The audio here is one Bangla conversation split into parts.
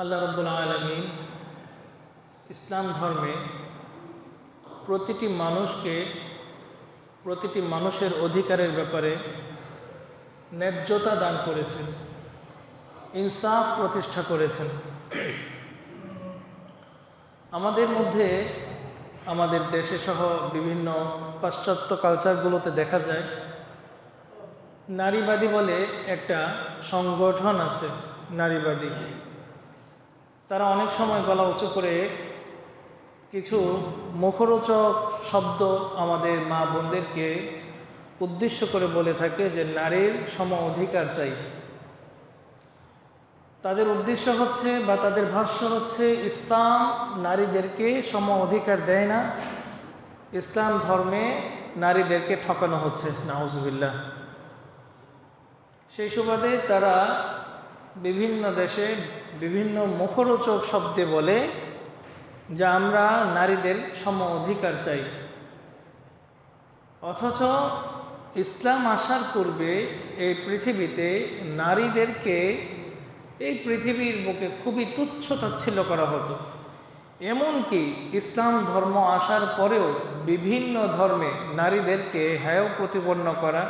আল্লাহ রাব্বুল আলামিন ইসলাম ধর্মে প্রতিটি মানুষকে প্রতিটি মানুষের অধিকারের ব্যাপারে ন্যায্যতা দান করেছেন, ইনসাফ প্রতিষ্ঠা করেছেন। আমাদের মধ্যে আমাদের দেশে সহ বিভিন্ন পাশ্চাত্য কালচারগুলোতে দেখা যায় নারীবাদী বলে একটা সংগঠন আছে। নারীবাদী তারা অনেক সময় গলা উঁচু করে কিছু মুখরোচক শব্দ আমাদের মা বোনদেরকে উদ্দেশ্য করে বলে থাকে যে নারীর সম অধিকার চাই। তাদের উদ্দেশ্য হচ্ছে বা তাদের ভাষ্য হচ্ছে ইসলাম নারীদেরকে সম অধিকার দেয় না, ইসলাম ধর্মে নারীদেরকে ঠকানো হচ্ছে। নাউজুবিল্লাহ। সেই সুবাদে তারা বিভিন্ন দেশে বিভিন্ন মুখরোচক শব্দে বলে যে আমরা নারীদের সম অধিকার চাই, অথচ ইসলাম আসার পূর্বে এই পৃথিবীতে নারীদেরকে এই পৃথিবীর বুকে খুবই তুচ্ছ তাচ্ছিল্য করা হতো। এমনকি ইসলাম ধর্ম আসার পরেও বিভিন্ন ধর্মে নারীদেরকে হেয় প্রতিপন্ন করা,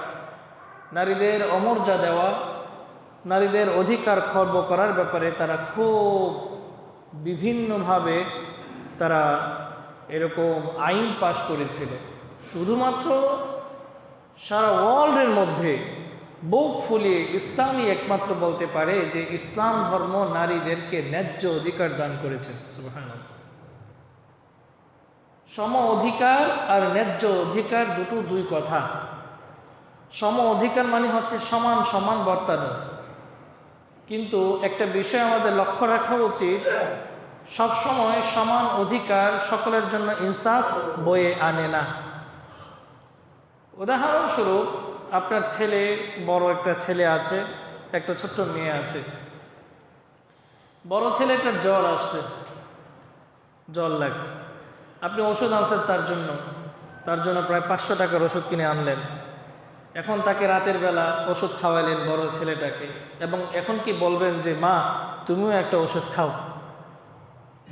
নারীদের অমর্যাদা দেওয়া, নারীদের অধিকার খর্ব করার ব্যাপারে তারা খুব বিভিন্নভাবে তারা এরকম আইন পাশ করেছিল। শুধুমাত্র সারা ওয়ার্ল্ডের মধ্যে বুক ফুলিয়ে ইসলামই একমাত্র বলতে পারে যে ইসলাম ধর্ম নারীদেরকে ন্যায্য অধিকার দান করেছে। সুবহানাল্লাহ। সম অধিকার আর ন্যায্য অধিকার দুই কথা। সম অধিকার মানে হচ্ছে সমান সমান বর্তানো, কিন্তু একটা বিষয় আমাদের লক্ষ্য রাখা উচিত, সবসময় সমান অধিকার সকলের জন্য ইনসাফ বয়ে আনে না। উদাহরণস্বরূপ আপনার ছেলে, বড় একটা ছেলে আছে, একটা ছোট্ট মেয়ে আছে। বড় ছেলেটার জ্বর আসছে, জ্বর লাগছে, আপনি ওষুধ আনছেন তার জন্য প্রায় 500 টাকার ওষুধ কিনে আনলেন। এখন তাকে রাতের বেলা ওষুধ খাওয়াইলেন বড় ছেলেটাকে, এবং এখন কি বলবেন যে মা তুমিও একটা ওষুধ খাও?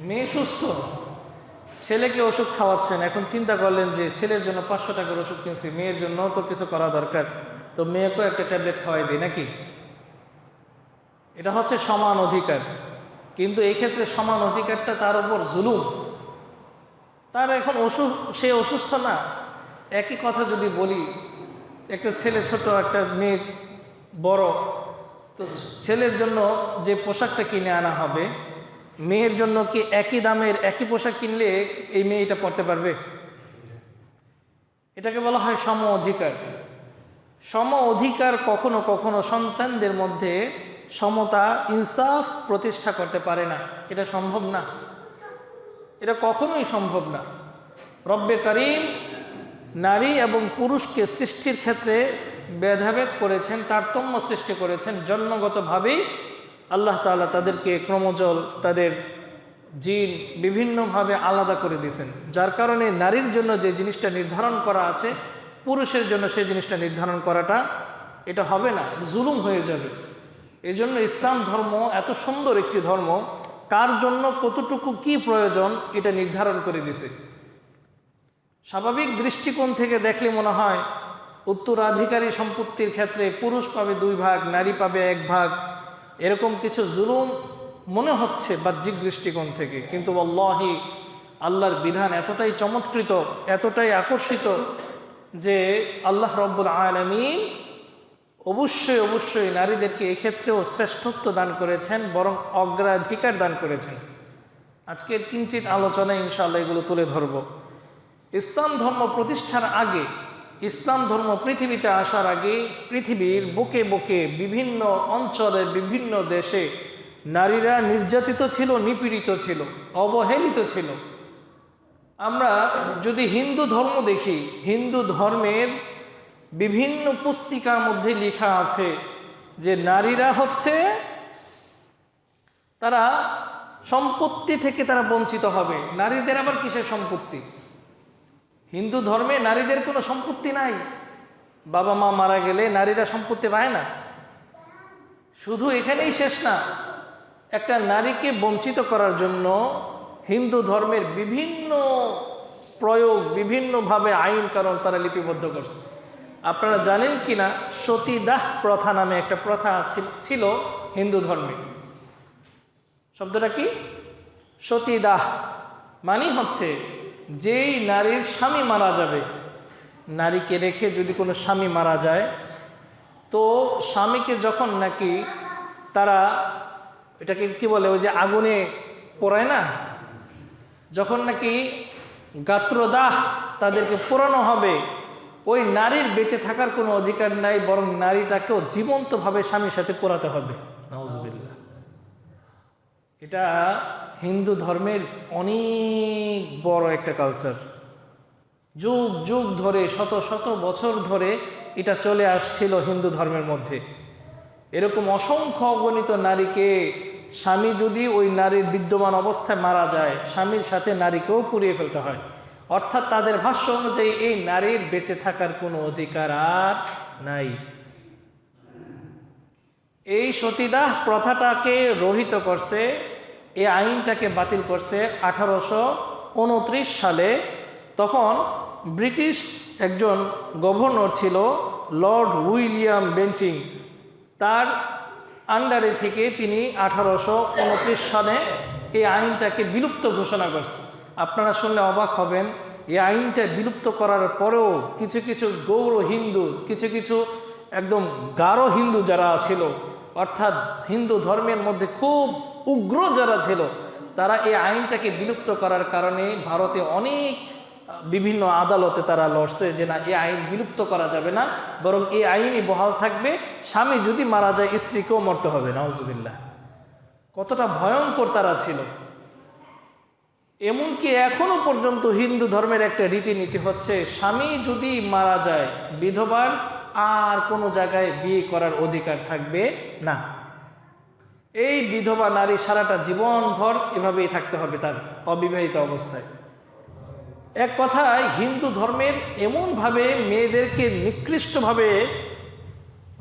মেয়ে সুস্থ, ছেলেকে ওষুধ খাওয়াচ্ছেন, এখন চিন্তা করলেন যে ছেলের জন্য 500 টাকার ওষুধ কিনছি, মেয়ের জন্য তো কিছু করা দরকার, তো মেয়েকেও একটা ট্যাবলেট খাওয়াই দিই নাকি? এটা হচ্ছে সমান অধিকার, কিন্তু এই ক্ষেত্রে সমান অধিকারটা তার উপর জুলুম। তার এখন সে অসুস্থ না। একই কথা যদি বলি, একটা ছেলে ছোট, একটা মেয়ে বড়, তো ছেলের জন্য যে পোশাকটা কিনে আনা হবে, মেয়ের জন্য কি একই দামের একই পোশাক কিনলে এই মেয়েটা পড়তে পারবে? এটাকে বলা হয় সম অধিকার। সম অধিকার কখনো কখনো সন্তানদের মধ্যে সমতা, ইনসাফ প্রতিষ্ঠা করতে পারে না। এটা সম্ভব না, এটা কখনোই সম্ভব না। রব্বে কারীম নারী এবং পুরুষকে সৃষ্টির ক্ষেত্রে ভেদাভেদ করেছেন, তারতম্য সৃষ্টি করেছেন। জন্মগতভাবেই আল্লাহ তাআলা তাদেরকে ক্রমজল, তাদের জিন বিভিন্নভাবে আলাদা করে দিয়েছেন, যার কারণে নারীর জন্য যে জিনিসটা নির্ধারণ করা আছে পুরুষের জন্য সেই জিনিসটা নির্ধারণ করাটা এটা হবে না, জুলুম হয়ে যাবে। এই জন্য ইসলাম ধর্ম এত সুন্দর একটি ধর্ম, কার জন্য কতটুকু কি প্রয়োজন এটা নির্ধারণ করে দিছে। স্বাভাবিক দৃষ্টিকোণ থেকে দেখলে মনে হয় উত্তরাধিকারী সম্পত্তির ক্ষেত্রে পুরুষ পাবে 2 ভাগ, নারী পাবে 1 ভাগ, এরকম কিছু জুলুম মনে হচ্ছে বাহ্যিক দৃষ্টিকোণ থেকে, কিন্তু আল্লাহি আল্লাহর বিধান এতটাই চমৎকৃত, এতটাই আকর্ষিত যে আল্লাহ রাব্বুল আলামিন অবশ্যই নারীদেরকে এক্ষেত্রেও শ্রেষ্ঠত্ব দান করেছেন, বরং অগ্রাধিকার দান করেছেন। আজকের কিঞ্চিত আলোচনায় ইনশাআল্লাহ এগুলো তুলে ধরব। ইসলাম ধর্ম প্রতিষ্ঠার আগে, ইসলাম ধর্ম পৃথিবীতে আসার আগে পৃথিবীর বুকে বুকে বিভিন্ন অঞ্চলে, বিভিন্ন দেশে নারীরা নির্যাতিত ছিল, নিপীড়িত ছিল, অবহেলিত ছিল। আমরা যদি হিন্দু ধর্ম দেখি, হিন্দু ধর্মের বিভিন্ন পুস্তিকার মধ্যে লেখা আছে যে নারীরা হচ্ছে, তারা সম্পত্তি থেকে তারা বঞ্চিত হবে। নারীদের আবার কিসের সম্পত্তি? হিন্দু ধর্মে নারীদের কোনো সম্পত্তি নাই। বাবা মা মারা গেলে নারীরা সম্পত্তি পায় না। শুধু এখানেই শেষ না, একটা নারীকে বঞ্চিত করার জন্য হিন্দু ধর্মের বিভিন্ন প্রয়োগ, বিভিন্নভাবে আইন কানুন তারা লিপিবদ্ধ করছে। আপনারা জানেন কি না, সতীদাহ প্রথা নামে একটা প্রথা ছিল হিন্দু ধর্মে। শব্দটা কি? সতীদাহ মানে হচ্ছে যেই নারীর স্বামী মারা যাবে, নারীকে রেখে যদি কোনো স্বামী মারা যায়, তো স্বামীকে যখন নাকি তারা এটাকে কি বলে, ওই যে আগুনে পোড়ায় না, যখন নাকি গাত্রদাহ তাদেরকে পোড়ানো হবে, ওই নারীর বেঁচে থাকার কোনো অধিকার নাই, বরং নারীটাকেও জীবন্তভাবে স্বামীর সাথে পোড়াতে হবে। নাউজুবিল্লাহ। এটা হিন্দু ধর্মের অনেক বড় একটা কালচার। যুগ যুগ ধরে, শত শত বছর ধরে এটা চলে আসছিল হিন্দু ধর্মের মধ্যে। এরকম অসংখ্য অগণিত নারীকে স্বামী যদি ওই নারীর বিদ্যমান অবস্থায় মারা যায়, স্বামীর সাথে নারীকেও পুড়িয়ে ফেলতে হয়। অর্থাৎ তাদের ভাষ্য অনুযায়ী এই নারীর বেঁচে থাকার কোনো অধিকার আর নাই। এই সতীদাহ প্রথাটাকে রহিত করছে, এই আইনটাকে বাতিল করছে 1829 সালে। তখন ব্রিটিশ একজন গভর্নর ছিল লর্ড উইলিয়াম বেন্টিং, তার আন্ডারে থেকে তিনি 1829 সালে এই আইনটাকে বিলুপ্ত ঘোষণা করছে। আপনারা শুনলে অবাক হবেন, এই আইনটা বিলুপ্ত করার পরেও কিছু কিছু গৌর হিন্দু, কিছু কিছু একদম গাঢ় হিন্দু যারা ছিল, অর্থাৎ হিন্দু ধর্মের মধ্যে খুব উগ্র যারা ছিল, তারা এই আইনটাকে বিলুপ্ত করার কারণে ভারতে অনেক বিভিন্ন আদালতে তারা লড়ছে যে না, এই আইন বিলুপ্ত করা যাবে না, বরং এই আইনই বহাল থাকবে, স্বামী যদি মারা যায় স্ত্রীকেও মরতে হবে। নাউজুবিল্লাহ। কতটা ভয়ঙ্কর তারা ছিল। এমনকি এখনো পর্যন্ত হিন্দু ধর্মের একটা রীতিনীতি হচ্ছে, স্বামী যদি মারা যায়, বিধবার আর কোনো জায়গায় বিয়ে করার অধিকার থাকবে না। এই বিধবা নারী সারাটা জীবনভর এভাবেই থাকতে হবে তার অবিবাহিত অবস্থায়। এক কথায় হিন্দু ধর্মের এমনভাবে মেয়েদেরকে নিকৃষ্টভাবে,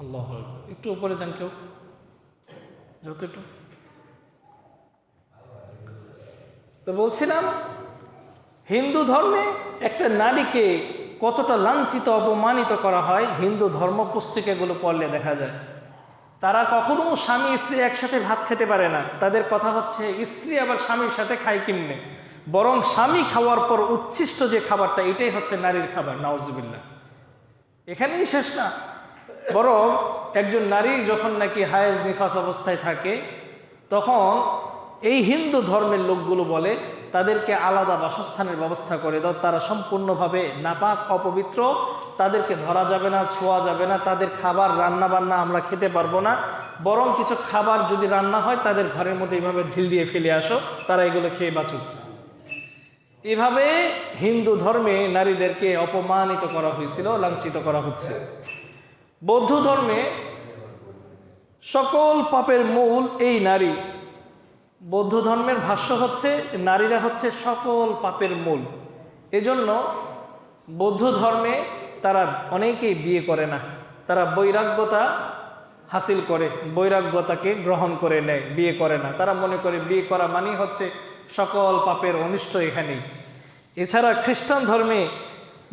আল্লাহ, একটু উপরে যান কেউ, যতটুকু তো বলছিলাম, হিন্দু ধর্মে একটা নারীকে কতটা লাঞ্ছিত অপমানিত করা হয় হিন্দু ধর্ম পুস্তিকাগুলো পড়লে দেখা যায়। তারা কখনো স্বামী স্ত্রী একসাথে ভাত খেতে পারে না। তাদের কথা হচ্ছে স্ত্রী আবার স্বামীর সাথে খায় কেমনে, বরং স্বামী খাওয়ার পর উচ্ছিষ্ট যে খাবারটা, এটাই হচ্ছে নারীর খাবার। নাউজুবিল্লাহ। এখানেই শেষ না, বরং একজন নারী যখন নাকি হায়েজ নিফাস অবস্থায় থাকে, তখন এই হিন্দু ধর্মের লোকগুলো বলে তাদেরকে আলাদা বাসস্থানের ব্যবস্থা করে দাও, তারা সম্পূর্ণভাবে নাপাক অপবিত্র, তাদেরকে ধরা যাবে না, ছোঁয়া যাবে না, তাদের খাবার রান্না বান্না আমরা খেতে পারবো না, বরং কিছু খাবার যদি রান্না হয় তাদের ঘরের মধ্যে এইভাবে ঢিল দিয়ে ফেলে আসো, তারা এগুলো খেয়ে বাঁচুক। এভাবে হিন্দু ধর্মে নারীদেরকে অপমানিত করা হয়েছিল, লাঞ্ছিত করা হচ্ছে। বৌদ্ধ ধর্মে সকল পাপের মূল এই নারী। বৌদ্ধ ধর্মের ভাষ্য হচ্ছে নারীরা হচ্ছে সকল পাপের মূল। এজন্য বৌদ্ধ ধর্মে তারা অনেকেই বিয়ে করে না, তারা বৈরাগ্যতা হাসিল করে, বৈরাগ্যতাকে গ্রহণ করে নেয়, বিয়ে করে না। তারা মনে করে বিয়ে করা মানেই হচ্ছে সকল পাপের অনিষ্ট এখানেই। এছাড়া খ্রিস্টান ধর্মে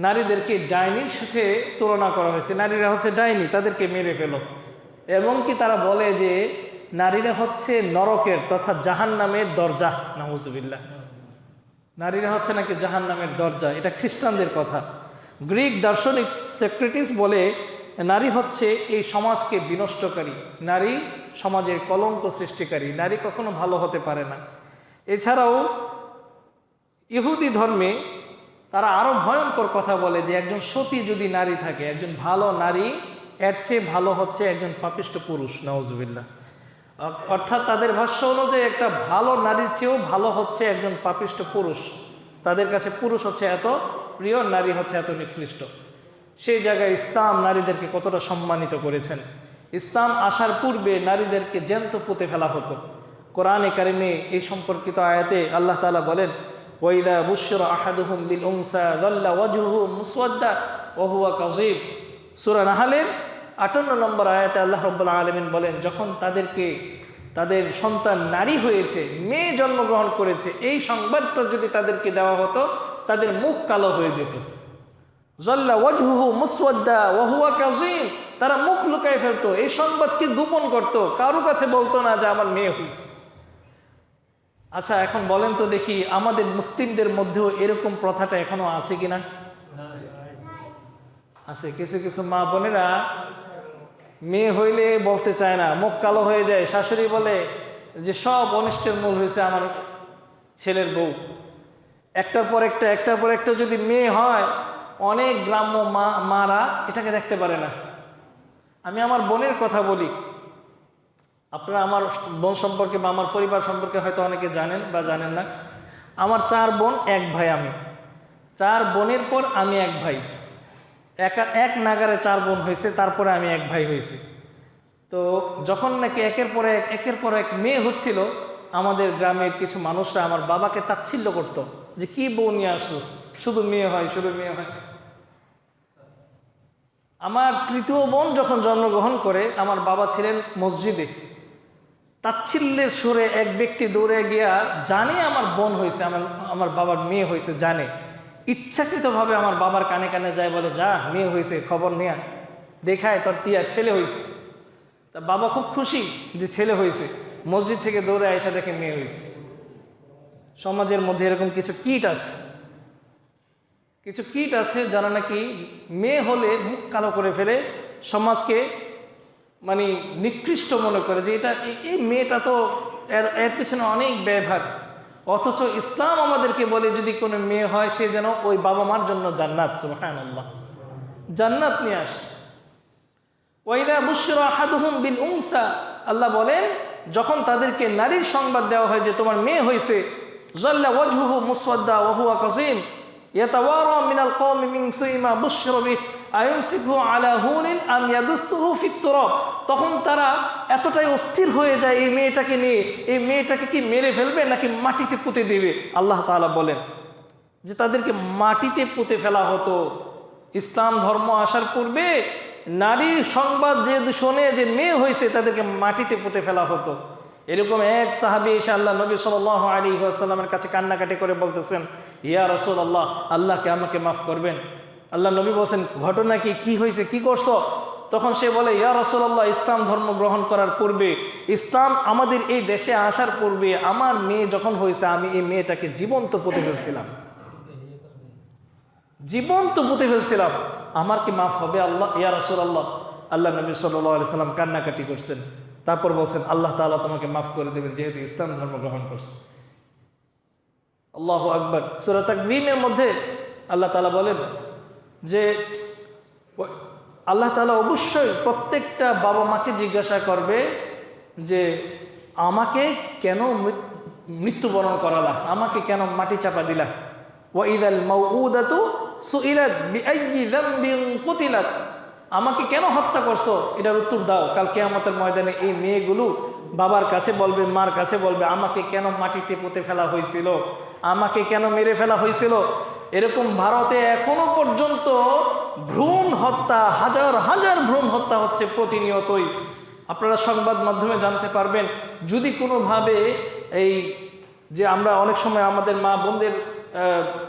নারীদেরকে ডাইনির সাথে তুলনা করা হয়েছে, নারীরা হচ্ছে ডাইনি, তাদেরকে মেরে ফেলো। এবং কি তারা বলে যে নারীরা হচ্ছে নরকের তথা জাহান্নামের দরজা। নাউজুবিল্লাহ। নারীরা হচ্ছে নাকি জাহান্নামের দরজা, এটা খ্রিস্টানদের কথা। গ্রিক দার্শনিক সক্রেটিস বলে নারী হচ্ছে এই সমাজকে বিনষ্টকারী, নারী সমাজের কলঙ্ক সৃষ্টিকারী, নারী কখনো ভালো হতে পারে না। এছাড়াও ইহুদি ধর্মে তারা আরো ভয়ঙ্কর কথা বলে যে একজন সতী যদি নারী থাকে, একজন ভালো নারী এর চেয়ে ভালো হচ্ছে একজন পাপিষ্ট পুরুষ। নাউজুবিল্লাহ। অর্থাৎ তাদের ভাষ্য অনুযায়ী একটা ভালো নারীর চেয়েও ভালো হচ্ছে একজন পাপিষ্ট পুরুষ। তাদের কাছে পুরুষ হচ্ছে এত প্রিয়, নারী হচ্ছে এত নিকৃষ্ট। সেই জায়গায় ইসলাম নারীদেরকে কতটা সম্মানিত করেছেন। ইসলাম আসার পূর্বে নারীদেরকে জ্যান্ত পুঁতে ফেলা হতো। কোরআনে কারিমে এই সম্পর্কিত আয়াতে আল্লাহ তাআলা বলেন, ওয়াইদা বুশরা আহাদুহুম বিল উনসা যাল্লা ওয়াজহুহু মুসওয়াদ্দা ওয়া হুয়া কাযীব। সূরা নাহলের 58 নম্বর আয়াতে আল্লাহ রাব্বুল আলামিন বলেন, যখন তাদেরকে তাদের সন্তান নারী হয়েছে, মেয়ে জন্মগ্রহণ করেছে, এই সংবাদটা যদি তাদেরকে দেওয়া হতো তাদের মুখ কালো হয়ে যেত। জল্লা ওয়াজহুহু মুসওয়াদ্দা ওয়া হুয়া কাযীম, তারা মুখ লুকায় ফেলতো, এই সংবাদকে গোপন করত, কারো কাছে বলতো না যে আমার মেয়ে হয়েছে। আচ্ছা এখন বলেন তো দেখি, আমাদের মুসলিমদের মধ্যেও এরকম প্রথাটা এখনো আছে কিনা? আছে। কিছু কিছু মা বোনেরা মেয়ে হইলে বলতে চায় না, মুখ কালো হয়ে যায়। শাশুড়ি বলে যে সব অনিষ্টের মূল হয়েছে আমার ছেলের বউ। একটার পর একটা যদি মেয়ে হয়, অনেক গ্রাম্য মারা এটাকে দেখতে পারে না। আমি আমার বোনের কথা বলি, আপনারা আমার বোন সম্পর্কে বা আমার পরিবার সম্পর্কে হয়তো অনেকে জানেন বা জানেন না। আমার 4 বোন 1 ভাই। আমি 4 বোনের পর আমি 1 ভাই। এক নাগারে 4 বোন হয়েছে, তারপরে আমি 1 ভাই হয়েছি। তো যখন নাকি একের পর এক মেয়ে হচ্ছিল, আমাদের গ্রামের কিছু মানুষরা আমার বাবাকে তাচ্ছিল্য করতো যে কি বউ নিয়ে আসছিস, শুধু মেয়ে হয়, শুধু মেয়ে হয়। আমার 3য় বোন যখন জন্মগ্রহণ করে, আমার বাবা ছিলেন মসজিদে। তাচ্ছিল্যের সুরে এক ব্যক্তি দৌড়ে গিয়া, জানে আমার বোন হয়েছে, আমার বাবার মেয়ে হয়েছে, জানে, ইচ্ছাকৃতভাবে আমার বাবার কানে কানে যায়, বলে যা মেয়ে হয়েছে, খবর নেয়া, দেখায় তোর ছেলে হয়েছে। তা বাবা খুব খুশি যে ছেলে হয়েছে, মসজিদ থেকে দৌড়ে আয়সা দেখে মেয়ে হয়েছে। সমাজের মধ্যে এরকম কিছু কীট আছে যারা নাকি মেয়ে হলে মুখ কালো করে ফেলে, সমাজকে মানে নিকৃষ্ট মনে করে যে এটা এই মেয়েটা তো এর পিছনে অনেক ব্যয়ভার। অথচ ইসলাম আমাদেরকে বলে যদি কোনো মেয়ে হয় সে যেন ওই বাবা মার জন্য জান্নাত, সুবহানাল্লাহ, জান্নাত নিয়ে আসে। ওয়াইদা বুশরা আহাদুহুম বিল উনসা, আল্লাহ বলেন যখন তাদেরকে নারীর সংবাদ দেওয়া হয় যে তোমার মেয়ে হয়েছে, জাল্লা ওয়াজহুহু মুসওয়াদ্দা ওয়া হুয়া কাযীম ইয়াতাওয়ারা মিনাল কওমি মিন সুইমা বুশরা বিহি আয়ুমসিকুহু আলা হুনিন আম ইয়াদুসসুহু ফিত তুরাব, তখন তারা এতটাই অস্থির হয়ে যায় এই মেয়েটাকে নিয়ে, এই মেয়েটাকে কি মেরে ফেলবে নাকি মাটিতে পুঁতে দেবে। আল্লাহ তাআলা বলেন যে তাদেরকে মাটিতে পুঁতে ফেলা হতো। ইসলাম ধর্ম আসার পূর্বে নারীর সংবাদ যে শোনে যে মেয়ে হয়েছে, তাদেরকে মাটিতে পুঁতে ফেলা হতো। এরকম এক সাহাবী এসে আল্লাহ নবী সাল্লাল্লাহু আলাইহি ওয়াসাল্লামের কাছে কান্নাকাটি করে বলতেছেন, ইয়া রাসূলুল্লাহ, আল্লাহকে আমাকে মাফ করবেন। আল্লাহ নবী বলছেন ঘটনা কি হয়েছে, কি করছো? তখন সে বলে, ইয়া রাসূলুল্লাহ, ইসলাম ধর্ম গ্রহণ করার পূর্বে, ইসলাম আমাদের এই দেশে আসার পূর্বে আমার মেয়ে যখন হয়েছে, আমি এই মেয়েটাকে জীবন্ত পুঁতে ফেলছিলাম, আমার কি মাফ হবে আল্লাহ, ইয়া রাসূলুল্লাহ? আল্লাহ নবী সাল্লাল্লাহু আলাইহি সাল্লাম কান্নাকাটি করছেন। তারপর বলছেন আল্লাহ তাআলা তোমাকে মাফ করে দেবেন যেহেতু ইসলাম ধর্ম গ্রহণ করছে। আল্লাহু আকবার। সূরা তাকবীরের মধ্যে আল্লাহ তাআলা বলেন যে আল্লাহ তাআলা অবশ্যই প্রত্যেকটা বাবা মাকে জিজ্ঞাসা করবে যে আমাকে কেন মৃত্যুবরণ করালা, আমাকে কেন মাটি চাপা দিলা। ওয়া ইযাল মাউউদাতু সুইলাত বিআইয়ি যামবিন কুতিলাত, আমাকে কেন হত্যা করছো, এটার উত্তর দাও। কাল কিয়ামতের ময়দানে এই মেয়েগুলো বাবার কাছে বলবে, মার কাছে বলবে, আমাকে কেন মাটিতে পুঁতে ফেলা হয়েছিল, আমাকে কেন মেরে ফেলা হয়েছিল। এরকম ভারতে এখনো পর্যন্ত ভ্রূণ হত্যা, হাজার হাজার ভ্রূণ হত্যা হচ্ছে প্রতিনিয়তই। আপনারা সংবাদ মাধ্যমে জানতে পারবেন। যদি কোনোভাবে এই যে আমরা অনেক সময় আমাদের মা বোনদের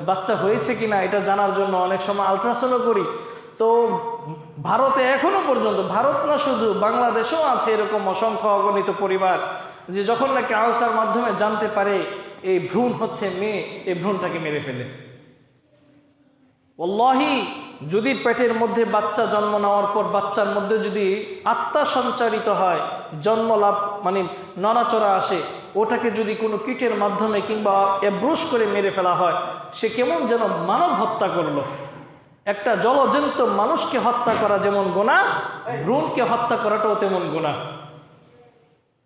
বাচ্চা হয়েছে কিনা এটা জানার জন্য অনেক সময় আলট্রাসাউন্ড করি, তো ভারতে এখনো পর্যন্ত, ভারত না শুধু বাংলাদেশেও আছে এরকম অসংখ্য অগণিত পরিবার যে যখন নাকি আলট্রার মাধ্যমে জানতে পারে এই ভ্রূণ হচ্ছে মেয়ে, এই ভ্রূণটাকে মেরে ফেলে। ওয়াল্লাহি, যদি পেটের মধ্যে বাচ্চা জন্ম নেওয়ার পর বাচ্চার মধ্যে যদি আত্মা সঞ্চারিত হয়, জন্ম লাভ মানে নড়াচড়া আসে, ওটাকে যদি কোনো কীটের মাধ্যমে কিংবা এব্রুশ করে মেরে ফেলা হয়, সে কেমন যেন মানব হত্যা করলো। একটা জলজন্ত মানুষকে হত্যা করা যেমন গুনাহ, ভ্রূণকে হত্যা করাটাও তেমন গুনাহ।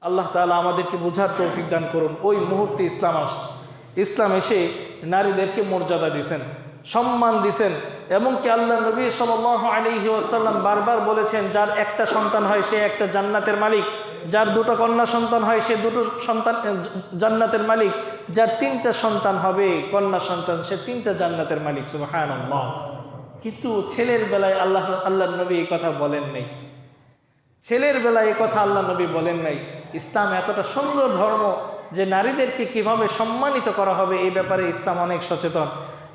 আল্লাহ তাআলা আমাদেরকে বুঝার তৌফিক দান করুন। ওই মুহূর্তে ইসলাম এসে নারীদেরকে মর্যাদা দিয়েছেন, সম্মান দিয়েছেন। এমনকি আল্লাহ নবী সাল্লাল্লাহু আলাইহি ওয়াসাল্লাম বারবার বলেছেন, যার একটা সন্তান হয় সে একটা জান্নাতের মালিক, যার 2টা কন্যা সন্তান হয় সে 2টো সন্তান জান্নাতের মালিক, যার 3টা সন্তান হবে কন্যা সন্তান সে 3টা জান্নাতের মালিক। সুবহানাল্লাহ। কিন্তু ছেলের বেলায় আল্লাহ নবী এই কথা বলেন নাই। ছেলের বেলায় এই কথা আল্লাহ নবী বলেন নাই। ইসলাম এতটা সুন্দর ধর্ম যে নারীদেরকে কিভাবে সম্মানিত করা হবে এই ব্যাপারে ইসলাম অনেক সচেতন।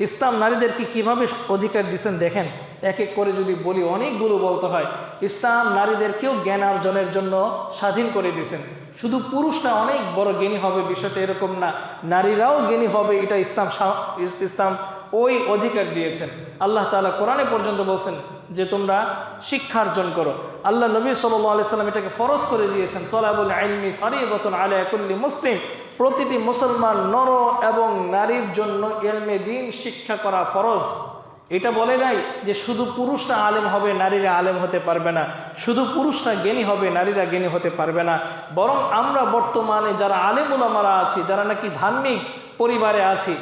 ইসলাম নারীদেরকে কিভাবে অধিকার দিচ্ছেন দেখেন, এক এক করে যদি বলি অনেকগুলো বলতে হয়। ইসলাম নারীদেরকেও জ্ঞান অর্জনের জন্য স্বাধীন করে দিয়েছেন। শুধু পুরুষরা অনেক বড় জ্ঞানী হবে বিষয়টা এরকম না, নারীরাও জ্ঞানী হবে, এটা ইসলাম ওই অধিকার দিয়েছেন। আল্লাহ তাআলা কোরআনে পর্যন্ত বলছেন যে তোমরা শিক্ষা অর্জন করো। আল্লাহ নবী সাল্লাল্লাহু আলাইহি সাল্লাম এটাকে ফরজ করে দিয়েছেন, তলাবুল ইলমি ফারিদাতুন আলা কুল্লি মুসলিম, প্রতিটি মুসলমান নর এবং নারীর জন্য ইলমে দ্বীন শিক্ষা করা ফরজ। এটা বলে নাই যে শুধু পুরুষরা আলেম হবে নারীরা আলেম হতে পারবে না, শুধু পুরুষরা জ্ঞানী হবে নারীরা জ্ঞানী হতে পারবে না। বরং আমরা বর্তমানে যারা আলেম উলামারা আছি, যারা নাকি ধার্মিক পরিবারে আছি,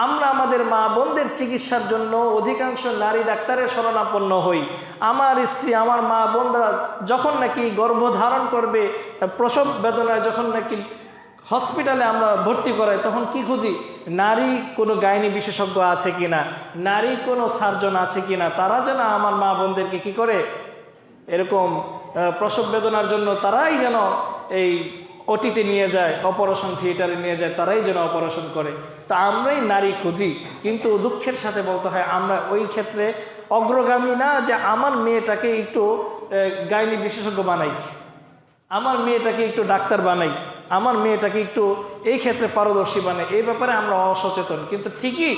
আমরা আমাদের মা বোনদের চিকিৎসার জন্য অধিকাংশ নারী ডাক্তারের শরণাপন্ন হই। আমার স্ত্রী, আমার মা বোনরা যখন নাকি গর্ভধারণ করবে, প্রসব বেদনায় যখন নাকি হসপিটালে আমরা ভর্তি করাই, তখন কি খুঁজি? নারী কোনো গাইনি বিশেষজ্ঞ আছে কিনা, নারী কোনো সার্জন আছে কিনা। তারা যেন আমার মা বোনদেরকে কি করে, এরকম প্রসব বেদনার জন্য তারাই যেন এই ওটিতে নিয়ে যায়, অপারেশন থিয়েটারে নিয়ে যায়, তারাই যেন অপারেশন করে। তা আমরাই নারী খুঁজি, কিন্তু দুঃখের সাথে বলতে হয় আমরা ওই ক্ষেত্রে অগ্রগামী না, যে আমার মেয়েটাকে একটু গাইনি বিশেষজ্ঞ বানাই, আমার মেয়েটাকে একটু ডাক্তার বানাই, আমার মেয়েটাকে একটু এই ক্ষেত্রে পারদর্শী বানাই। এই ব্যাপারে আমরা অসচেতন। কিন্তু ঠিকই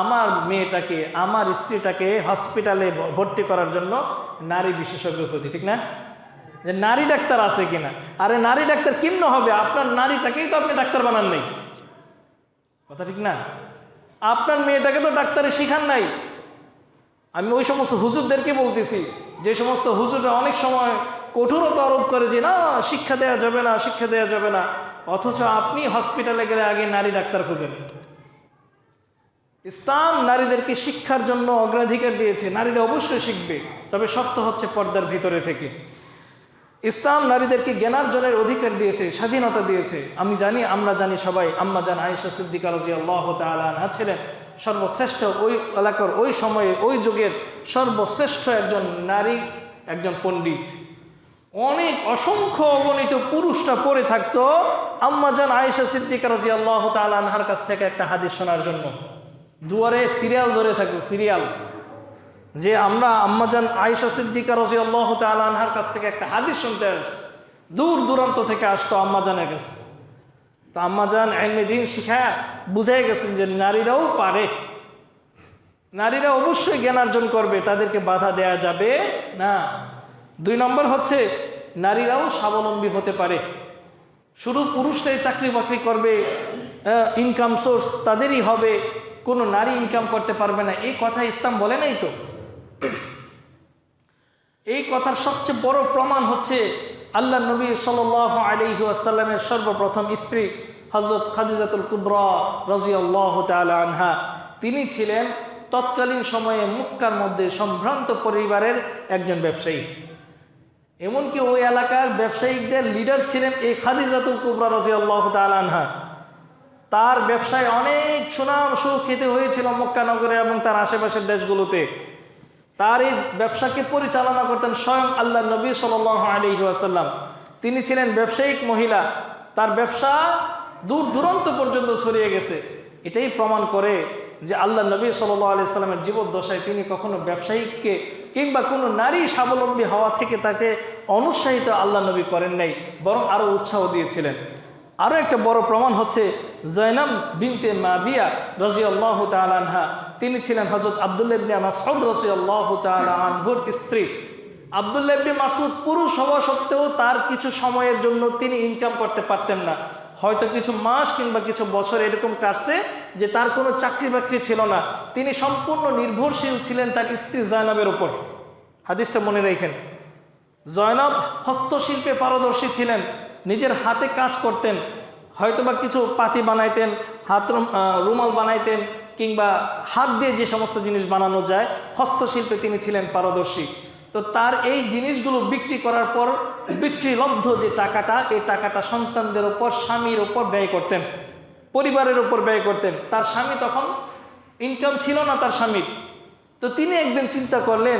আমার মেয়েটাকে, আমার স্ত্রীটাকে হসপিটালে ভর্তি করার জন্য নারী বিশেষজ্ঞ খুঁজি, ঠিক না? যে নারী ডাক্তার আছে কিনা। আরে নারী ডাক্তার কেমন হবে? আপনার নারীটাকেই তো আপনি ডাক্তার বানান নাই, কথা ঠিক না? আপনার মেয়েটাকে তো ডাক্তারে শিখান নাই। আমি ওই সমস্ত হুজুরদেরকে বলতেছি, যে সমস্ত হুজুররা অনেক সময় কঠোরতা আরোপ করে যে না শিক্ষা দেওয়া যাবে না, শিক্ষা দেওয়া যাবে না, অথচ আপনি হসপিটালে গেলে আগে নারী ডাক্তার খুঁজেন। ইসলাম নারীদেরকে শিক্ষার জন্য অগ্রাধিকার দিয়েছে, নারীরা অবশ্যই শিখবে, তবে শর্ত হচ্ছে পর্দার ভিতরে থেকে। ইসলাম নারীদেরকে জ্ঞানার্জনের অধিকার দিয়েছে, স্বাধীনতা দিয়েছে। আমরা জানি সবাই, আম্মা জান আয়েশা সিদ্দিকা রাদিয়াল্লাহু তাআলা আনহা ছিলেন সর্বশ্রেষ্ঠ, ওই এলাকার, ওই সময়ে, ওই যুগের সর্বশ্রেষ্ঠ একজন নারী, একজন পণ্ডিত। অনেক অসংখ্য অগণিত পুরুষরা পড়ে থাকতো আম্মা জান আয়েশা সিদ্দিকা রাদিয়াল্লাহু তাআলা আনহার কাছ থেকে একটা হাদিস শোনার জন্য। দুয়ারে সিরিয়াল ধরে থাকতো, সিরিয়াল, যে আমরা আম্মাজান আয়েশা সিদ্দিকা রাদিয়াল্লাহু তাআলা আনহার কাছ থেকে একটা হাদিস শুনতে আসছি। দূর দূরান্ত থেকে আসতো আম্মাজানের কাছে। তো আম্মাজান ইলমে দ্বীন শিখায় বুঝাই গেছেন যে নারীরাও পারে, নারীরা অবশ্যই জ্ঞানার্জন করবে, তাদেরকে বাধা দেয়া যাবে না। 2 নম্বর হচ্ছে নারীরাও স্বাবলম্বী হতে পারে। শুধু পুরুষরাই চাকরি বাকরি করবে, ইনকাম সোর্স তাদেরই হবে, কোনো নারী ইনকাম করতে পারবে না, এই কথা ইসলাম বলে নাই তো। এই কথার সবচেয়ে বড় প্রমাণ হচ্ছে আল্লাহ নবী সাল্লাল্লাহু আলাইহি ওয়াসাল্লামের সর্বপ্রথম স্ত্রী হযরত খাদিজাতুল কুবরা রাদিয়াল্লাহু তাআলা আনহা। তিনি ছিলেন তৎকালীন সময়ে মক্কার মধ্যে সম্ভ্রান্ত পরিবারের একজন ব্যবসায়ী। এমনকি ওই এলাকার ব্যবসায়িকদের লিডার ছিলেন এই খাদিজাতুল কুবরা রাদিয়াল্লাহু তাআলা আনহা। তার ব্যবসায় অনেক সুনাম সুখ্যাতি হয়েছিল মক্কা নগরে এবং তার আশেপাশের দেশগুলোতে। তার এই ব্যবসাকে পরিচালনা করতেন স্বয়ং আল্লাহ নবী সাল্লাল্লাহু আলাইহি ওয়াসাল্লাম। তিনি ছিলেন ব্যবসায়িক মহিলা, তার ব্যবসা দূর দূরান্ত পর্যন্ত ছড়িয়ে গেছে। এটাই প্রমাণ করে যে আল্লাহ নবী সাল্লাল্লাহু আলাইহি ওয়াসাল্লামের জীবদ্দশায় তিনি কখনো ব্যবসায়িককে কিংবা কোনো নারী স্বাবলম্বী হওয়া থেকে তাকে অনুৎসাহিত আল্লাহ নবী করেন নাই, বরং আরও উৎসাহ দিয়েছিলেন। আরও একটা বড় প্রমাণ হচ্ছে জয়নাব বিনতে মাবিয়া রাদিয়াল্লাহু তাআলা আনহা। তিনি ছিলেন হযরত আব্দুল্লাহ ইবনে মাসউদ রাদিয়াল্লাহু তাআলা আনহুর স্ত্রী। আব্দুল্লাহ ইবনে মাসউদ পুরুষ হওয়া সত্ত্বেও তার কিছু সময়ের জন্য তিনি ইনকাম করতে পারতেন না। হয়তো কিছু মাস কিংবা কিছু বছর এরকম কাটছে যে তার কোনো চাকরি বাকরি ছিল না। তিনি সম্পূর্ণ নির্ভরশীল ছিলেন তার স্ত্রী জয়নাবের উপর। হাদিসটা মনে রাখেন। জয়নাব হস্তশিল্পে পারদর্শী ছিলেন, নিজের হাতে কাজ করতেন, হয়তোবা কিছু পাতি বানাইতেন, রুমাল বানাইতেন, কিংবা হাত দিয়ে যে সমস্ত জিনিস বানানো যায় হস্তশিল্পে তিনি ছিলেন পারদর্শী। তো তার এই জিনিসগুলো বিক্রি করার পর বিক্রিলব্ধ যে টাকাটা, এই টাকাটা সন্তানদের ওপর, স্বামীর ওপর ব্যয় করতেন, পরিবারের ওপর ব্যয় করতেন। তার স্বামী তখন ইনকাম ছিল না তার স্বামীর। তো তিনি একদিন চিন্তা করলেন,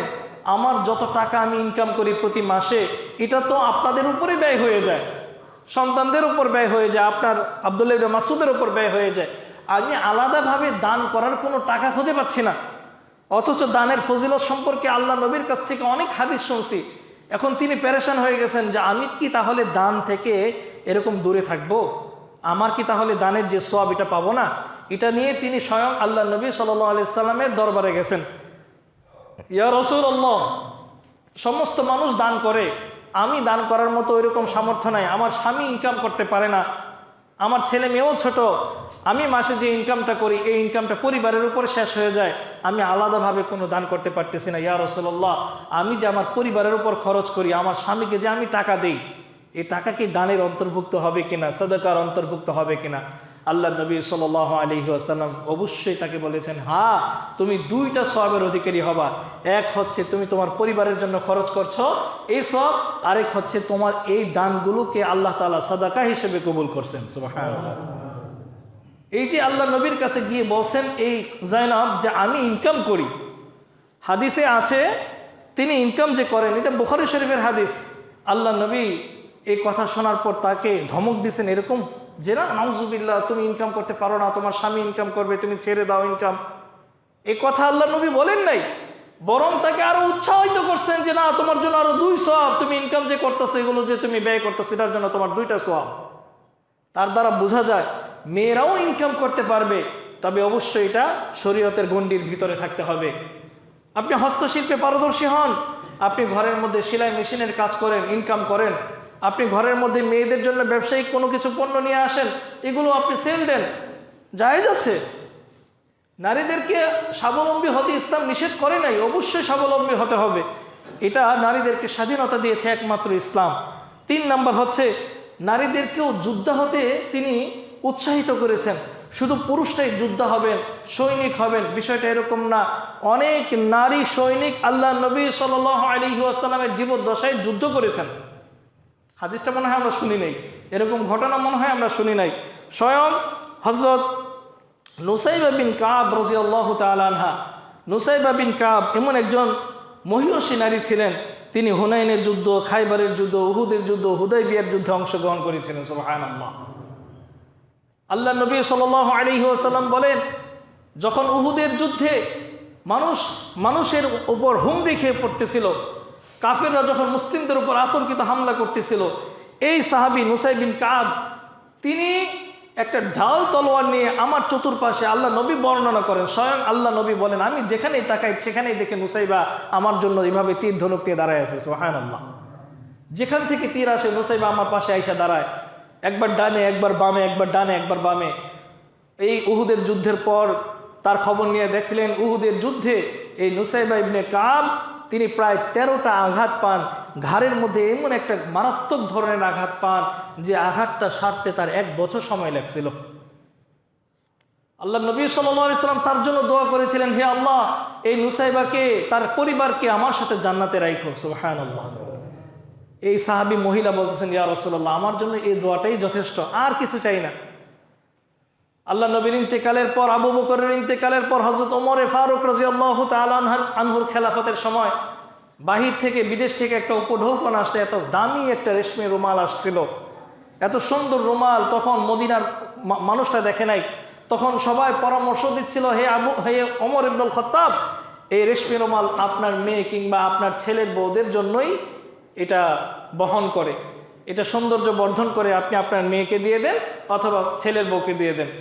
আমার যত টাকা আমি ইনকাম করি প্রতি মাসে, এটা তো আপনাদের উপরে ব্যয় হয়ে যায়। সন্তানদের উপর ব্যয় হয়ে যায়, আপনার আব্দুল্লাহ ইবনে মাসউদের উপর ব্যয় হয়ে যায়। আমি আলাদাভাবে দান করার কোনো টাকা খুঁজে পাচ্ছি না, অথচ দানের ফজিলত সম্পর্কে আল্লাহ নবীর কাছ থেকে অনেক হাদিস শুনছি। এখন তিনি পেরেশান হয়ে গেছেন যে আমি কি তাহলে দান থেকে এরকম দূরে থাকবো, আমার কি তাহলে দানের যে সওয়াব এটা পাবো না। এটা নিয়ে তিনি স্বয়ং আল্লাহ নবী সাল্লাল্লাহু আলাইহি সাল্লামের দরবারে গেছেন। ইয়া রাসূলুল্লাহ, সমস্ত মানুষ দান করে, আমি দান করার মতো ওইরকম সামর্থ্য নাই, আমার স্বামী ইনকাম করতে পারে না, আমার ছেলে মেয়েও ছোট, আমি মাসে যে ইনকামটা করি এই ইনকামটা পরিবারের উপর শেষ হয়ে যায়, আমি আলাদাভাবে কোনো দান করতে পারতেছি না। ইয়া রাসূলুল্লাহ, আমি যে আমার পরিবারের উপর খরচ করি, আমার স্বামীকে যে আমি টাকা দিই, এই টাকা কি দানের অন্তর্ভুক্ত হবে কিনা, সাদাকার অন্তর্ভুক্ত হবে কিনা? আল্লাহ নবী সাল্লাল্লাহু আলাইহি ওয়াসাল্লাম অবশ্যই তাকে বলেছেন, হ্যাঁ, তুমি দুইটা সওয়াবের অধিকারী হবা। এক হচ্ছে তুমি তোমার পরিবারের জন্য খরচ করছো এই সওয়াব, আরেক হচ্ছে তোমার এই দানগুলোকে আল্লাহ তাআলা সাদাকা হিসেবে কবুল করছেন। সুবহানাল্লাহ। এই যে আল্লাহ নবীর কাছে গিয়ে বলছেন এই জায়নাব যে আমি ইনকাম করি, হাদিসে আছে তিনি ইনকাম যে করেন, এটা বুখারী শরীফের হাদিস। আল্লাহ নবী এই কথা শোনার পর তাকে ধমক দিয়েছেন এরকম যে না, নাউজুবিল্লাহ, তুমি ইনকাম করতে পারো না, তোমার স্বামী ইনকাম করবে, তুমি ছেড়ে দাও ইনকাম। এই কথা আল্লাহ নবী বলেন নাই, বরং তাকে আরো উৎসাহিত করছেন যে না, তোমার জন্য আরো 2 সওয়াব, তুমি ইনকাম যে করতেছো এগুলো যে তুমি ব্যয় করতেছো এটার জন্য তোমার 2টা সওয়াব। তার দ্বারা বোঝা যায় মেয়েরাও ইনকাম করতে পারবে, তবে অবশ্যই এটা শরীয়তের গণ্ডির ভিতরে থাকতে হবে। আপনি হস্তশিল্পে পারদর্শী হন, আপনি ঘরের মধ্যে সেলাই মেশিনের কাজ করেন, ইনকাম করেন, আপনি ঘরের মধ্যে মেয়েদের জন্য ব্যবসায়িক কোনো কিছু পণ্য নিয়ে আসেন, এগুলো আপনি সেল দেন, জায়েজ আছে। নারীদেরকে স্বাবলম্বী হতে ইসলাম নিষেধ করে নাই, অবশ্যই স্বাবলম্বী হতে হবে, এটা নারীদেরকে স্বাধীনতা দিয়েছে একমাত্র ইসলাম। 3 নাম্বার হচ্ছে নারীদেরকেও যোদ্ধা হতে তিনি উৎসাহিত করেছেন। শুধু পুরুষরাই যোদ্ধা হবেন, সৈনিক হবেন, বিষয়টা এরকম না। অনেক নারী সৈনিক আল্লাহ নবী সাল্লাল্লাহু আলাইহি ওয়াসাল্লামের জীবদ্দশায় যুদ্ধ করেছেন। হাদিসটা মনে হয় আমরা শুনি নাই, এরকম ঘটনা মনে হয় আমরা শুনি নাই। স্বয়ং হযরত নুসাইবা বিন কাব রাদিয়াল্লাহু তাআলা আনহা, নুসাইবা বিন কাব এমন একজন মহিয়সী নারী ছিলেন, তিনি হুনাইনের যুদ্ধ, খাইবারের যুদ্ধ, উহুদের যুদ্ধ, হুদাইবিয়ার যুদ্ধে অংশগ্রহণ করেছিলেন। সুবহানাল্লাহ। আল্লাহ নবী সাল্লাল্লাহু আলাইহি ওয়াসাল্লাম বলেন, যখন উহুদের যুদ্ধে মানুষের উপর হুমড়ি খেয়ে পড়তেছিল, কাফেররা যখন মুসলিমদের উপর আতর্কিত হামলা করতেছিল, এই সাহাবী নুসাইব বিন কাব তিনি একটা ঢাল তলোয়ার নিয়ে আমার চতুর্পাশে, আল্লাহ নবী বর্ণনা করেন, স্বয়ং আল্লাহ নবী বলেন, আমি যেখানেই তাকাই সেখানেই দেখে নুসাইবা আমার জন্য এইভাবে তীর ধনুক নিয়ে দাঁড়ায় আছে। সুবহানাল্লাহ। যেখান থেকে তীর আসে নুসাইবা আমার পাশে আইসা দাঁড়ায়, একবার ডানে একবার বামে, একবার ডানে একবার বামে। এই উহুদের যুদ্ধের পর তার খবর নিয়ে দেখলেন উহুদের যুদ্ধে এই নুসাইবা ইবনে কাব তিনি প্রায় 13টা আঘাত পান, ঘাড়ের মধ্যে এমন একটা মারাত্মক ধরনের আঘাত পান যে আঘাতটা সারতে তার 1 বছর সময় লাগছিল। আল্লাহ নবী সাল্লাল্লাহু আলাইহি ওয়াসাল্লাম তার জন্য দোয়া করেছিলেন, হে আল্লাহ, এই নুসাইবাকে, তার পরিবারকে আমার সাথে জান্নাতে রাখো। সুবহানাল্লাহ। এই সাহাবী মহিলা বলতেছেন, ইয়া রাসূলুল্লাহ, আমার জন্য এই দোয়াটাই যথেষ্ট, আর কিছু চাই না। আল্লাহ নবীর ইন্তেকালের পর, আবু বকরের ইন্তেকালের পর হযরত ওমর ফারুক রাদিয়াল্লাহু তাআলা আনহুর খেলাফতের সময় বাহির থেকে, বিদেশ থেকে একটা উপঢৌকন আসছে, এত দামি একটা রেশমি রুমাল আসছিল, এত সুন্দর রুমাল তখন মদিনার মানুষটা দেখে নাই। তখন সবাই পরামর্শ দিচ্ছিল, হে ওমর ইবনুল খাত্তাব, এই রেশমি রুমাল আপনার মেয়ে কিংবা আপনার ছেলের বউদের জন্যই এটা বহন করে, এটা সৌন্দর্য বর্ধন করে, আপনি আপনার মেয়েকে দিয়ে দেন অথবা ছেলের বউকে দিয়ে দেন।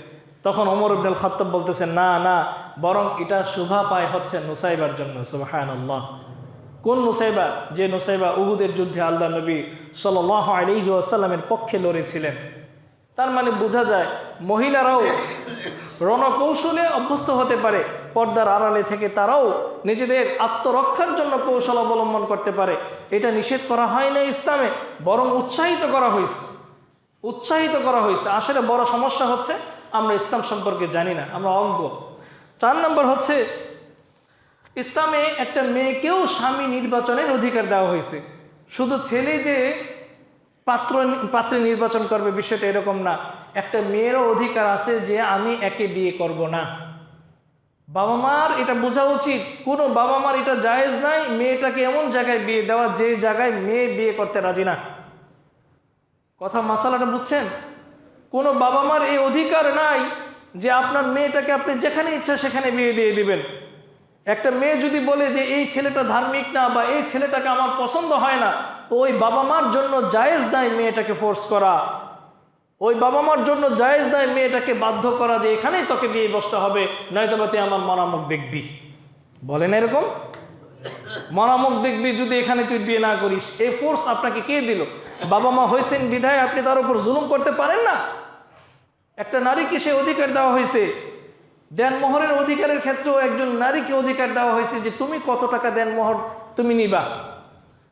তখন ওমর ইবনুল খাত্তাব বলতেছেন, না না, বরং এটা শোভা পায় হচ্ছে নুসাইবার জন্য। সুবহানাল্লাহ। কোন নুসাইবা? যে নুসাইবা উহুদের যুদ্ধে আল্লাহ নবী সাল্লাল্লাহু আলাইহি ওয়াসাল্লামের পক্ষে লড়েছিলেন। তার মানে বোঝা যায় মহিলারাও রণকৌশলে অভ্যস্ত হতে পারে, পর্দার আড়ালে থেকে তারাও নিজেদের আত্মরক্ষার জন্য কৌশল অবলম্বন করতে পারে। এটা নিষেধ করা হয় না ইসলামে, বরং উৎসাহিত করা হয়েছে, উৎসাহিত করা হয়েছে। আসলে বড় সমস্যা হচ্ছে আমরা ইসলাম সম্পর্কে জানি না, আমরা অজ্ঞ। 4 নম্বর হচ্ছে ইসলামে একটা মেয়েকেও স্বামী নির্বাচনের অধিকার দেওয়া হয়েছে। শুধু ছেলে যে পাত্রী নির্বাচন করবে বিষয়টা এরকম না, একটা মেয়েরও অধিকার আছে যে আমি একে বিয়ে করব না। বাবা মার এটা বোঝা উচিত, কোনো বাবা মার এটা জায়েজ নাই মেয়েটাকে এমন জায়গায় বিয়ে দেওয়া যে জায়গায় মেয়ে বিয়ে করতে রাজি না। কথা মাসালাটা বুঝছেন? কোনো বাবা মার এই অধিকার নাই যে আপনার মেয়েটাকে আপনি যেখানে ইচ্ছা সেখানে বিয়ে দিয়ে দিবেন। একটা মেয়ে যদি বলে যে এই ছেলেটা ধার্মিক না বা এই ছেলেটাকে আমার পছন্দ হয় না, তো ওই বাবা মার জন্য জায়েজ নাই মেয়েটাকে ফোর্স করা। ওই বাবা মার জন্য জায়েজ নাই মেয়েটাকে বাধ্য করা যে এখানেই তোকে বিয়ে বসতে হবে, নয়তো বা তুই আমার মরামুখ দেখবি। বলেন এরকম? মরামুখ দেখবি যদি এখানে তুই বিয়ে না করিস। এই ফোর্স আপনাকে কে দিল? বাবা মা হয়েছেন বিধায় আপনি তার উপর জুলুম করতে পারেন না। একটা নারীকে সে অধিকার দেওয়া হয়েছে। দেনমোহরের অধিকারের ক্ষেত্রেও একজন নারীকে অধিকার দেওয়া হয়েছে যে তুমি কত টাকা দেনমোহর তুমি নিবা।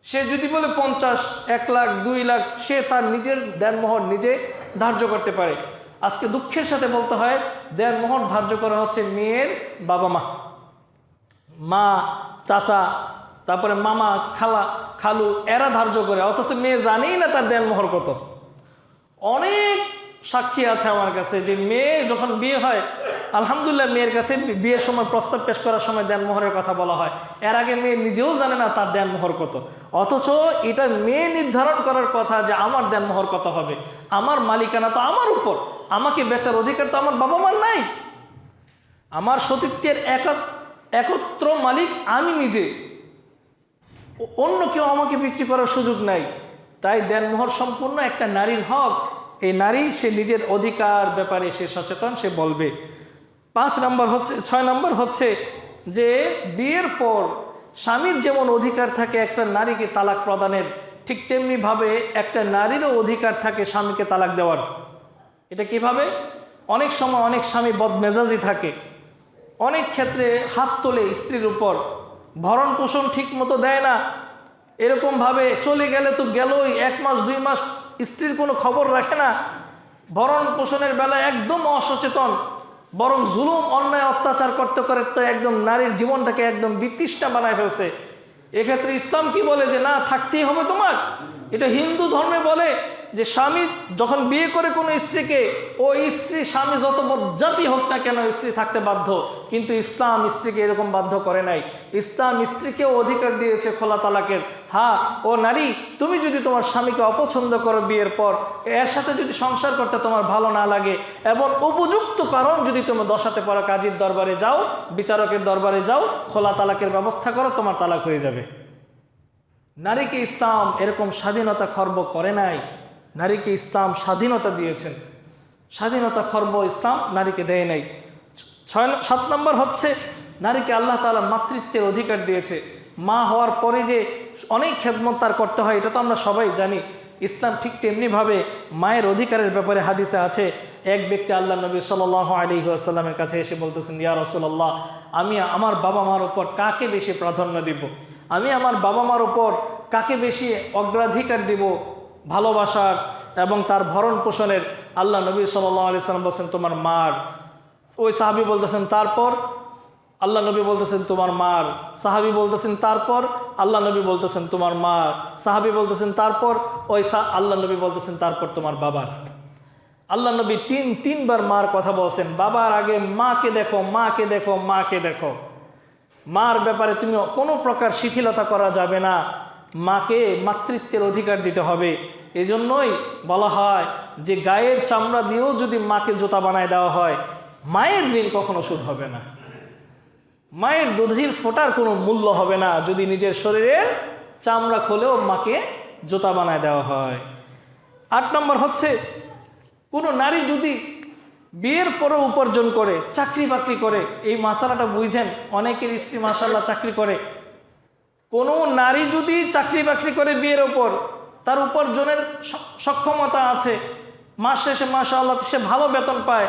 সে যদি বলে 50, 1 লাখ, 2 লাখ, সে তার নিজের দেনমোহর নিজে ধার্য করতে পারে। আজকে দুঃখের সাথে বলতে হয় দেনমোহর ধার্য করা হচ্ছে মেয়ের বাবা মা, মা, চাচা, তারপরে মামা, খালা, খালু, এরা ধার্য করে, অথচ মেয়ে জানেই না তার দেনমোহর কত। অনেক সাক্ষী আছে আমার কাছে যে মেয়ে যখন বিয়ে হয়, আলহামদুলিল্লাহ মেয়ের কাছে বিয়ের সময় প্রস্তাব পেশ করার সময় দেনমোহরের কথা বলা হয়। এর আগে মেয়ে নিজেও জানে না তার দেনমোহর কত, অথচ এটা মেয়ে নির্ধারণ করার কথা যে আমার দেনমোহর কত হবে। আমার মালিকানা তো আমার উপর, আমাকে বেচার অধিকার তো আমার বাবা মার নাই। আমার সতীত্বের একত্র মালিক আমি নিজে, অন্য কেউ আমাকে বিক্রি করার সুযোগ নাই। তাই দেনমোহর সম্পূর্ণ একটা নারীর হক। এই নারী সে নিজের অধিকার ব্যাপারে সে সচেতন, সে বলবে। 6 নম্বর হচ্ছে যে বিয়ের পর স্বামীর যেমন অধিকার থাকে একটা নারীকে তালাক প্রদানের, ঠিক তেমনিভাবে একটা নারীরও অধিকার থাকে স্বামীকে তালাক দেওয়ার। এটা কিভাবে? অনেক সময় অনেক স্বামী বদমেজাজি থাকে, অনেক ক্ষেত্রে হাত তোলে স্ত্রীর উপর, ভরণ পোষণ ঠিক মতো দেয় না, এরকমভাবে চলে গেলে তো গেলই, 1 মাস 2 মাস স্ত্রীর কোনো খবর রাখে না, ভরণ পোষণের বেলায় একদম অসচেতন, বরং জুলুম অন্যায় অত্যাচার করতে করতে একদম নারীর জীবনটাকে একদম বিতৃষ্ণা বানায় ফেলছে। এক্ষেত্রে ইসলাম কি বলে যে না, থাকতেই হবে তোমার। এটা হিন্দু ধর্মে বলে যে স্বামী যখন বিয়ে করে কোনো স্ত্রীকে, ওই স্ত্রী স্বামী যত বজ্জাতি হোক না কেন স্ত্রী থাকতে বাধ্য। কিন্তু ইসলাম স্ত্রীকে এরকম বাধ্য করে নাই। ইসলাম স্ত্রীকেও অধিকার দিয়েছে খোলা তালাকের। হ্যাঁ, ও নারী, তুমি যদি তোমার স্বামীকে অপছন্দ করো বিয়ের পর, এর সাথে যদি সংসার করতে তোমার ভালো না লাগে এবং উপযুক্ত কারণ যদি তুমি দশাতে পারো, কাজীর দরবারে যাও, বিচারকের দরবারে যাও, খোলা তালাকের ব্যবস্থা করো, তোমার তালাক হয়ে যাবে। নারীকে ইসলাম এরকম স্বাধীনতা খর্ব করে নাই। নারীকে ইসলাম স্বাধীনতা দিয়েছেন, স্বাধীনতা খর্ব ইসলাম নারীকে দেয় নাই। 7 নম্বর হচ্ছে নারীকে আল্লাহ তাআলা মাতৃত্বের অধিকার দিয়েছে। মা হওয়ার পরে যে অনেক খেদমত তার করতে হয়, এটা তো আমরা সবাই জানি। ইসলাম ঠিক তেমনিভাবে মায়ের অধিকারের ব্যাপারে হাদিসে আছে। এক ব্যক্তি আল্লাহ নবী সাল্লাল্লাহু আলাইহি ওয়াসাল্লামের কাছে এসে বলতেছেন, ইয়া রাসূলুল্লাহ, আমি আমার বাবা মার উপর কাকে বেশি প্রাধান্য দিব? আমি আমার বাবা মার উপর কাকে বেশি অগ্রাধিকার দিব ভালোবাসার এবং তার ভরণ পোষণের? আল্লাহ নবী সাল্লাল্লাহু আলাইহি ওয়াসাল্লাম বলছেন, তোমার মার। ওই সাহাবী বলতেছেন তারপর? আল্লাহ নবী বলতেছেন তোমার মার। সাহাবী বলতেছেন তারপর? আল্লাহ নবী বলতেছেন তোমার মার। সাহাবী বলতেছেন তারপর? আল্লাহ নবী বলতেছেন তারপর তোমার বাবার। আল্লাহ নবী তিনবার মার কথা বলছেন। বাবার আগে মাকে দেখো, মাকে দেখো, মাকে দেখো। মার ব্যাপারে তুমি কোনো প্রকার শিথিলতা করা যাবে না, মাকে মাতৃত্বের অধিকার দিতে হবে। এজন্যই বলা হয় যে গায়ের চামড়া দিয়েও যদি মাকে জুতা বানায় দেওয়া হয়, মায়ের ঋণ কখনো শোধ হবে না। মায়ের দুধের ফোঁটার কোনো মূল্য হবে না যদি নিজের শরীরের চামড়া খুলেও মাকে জুতা বানায় দেওয়া হয়। 8 নম্বর হচ্ছে কোনো নারী যদি বিয়ের পরে উপার্জন করে, চাকরি বাকরি করে, এই মাসালাটা বুঝেন, অনেকের স্ত্রী মাশাআল্লাহ চাকরি করে। কোনো নারী যদি চাকরি বাকরি করে বিয়ের ওপর, তার উপার্জনের সক্ষমতা আছে, মাস শেষে মাশাআল্লাহ সে ভালো বেতন পায়,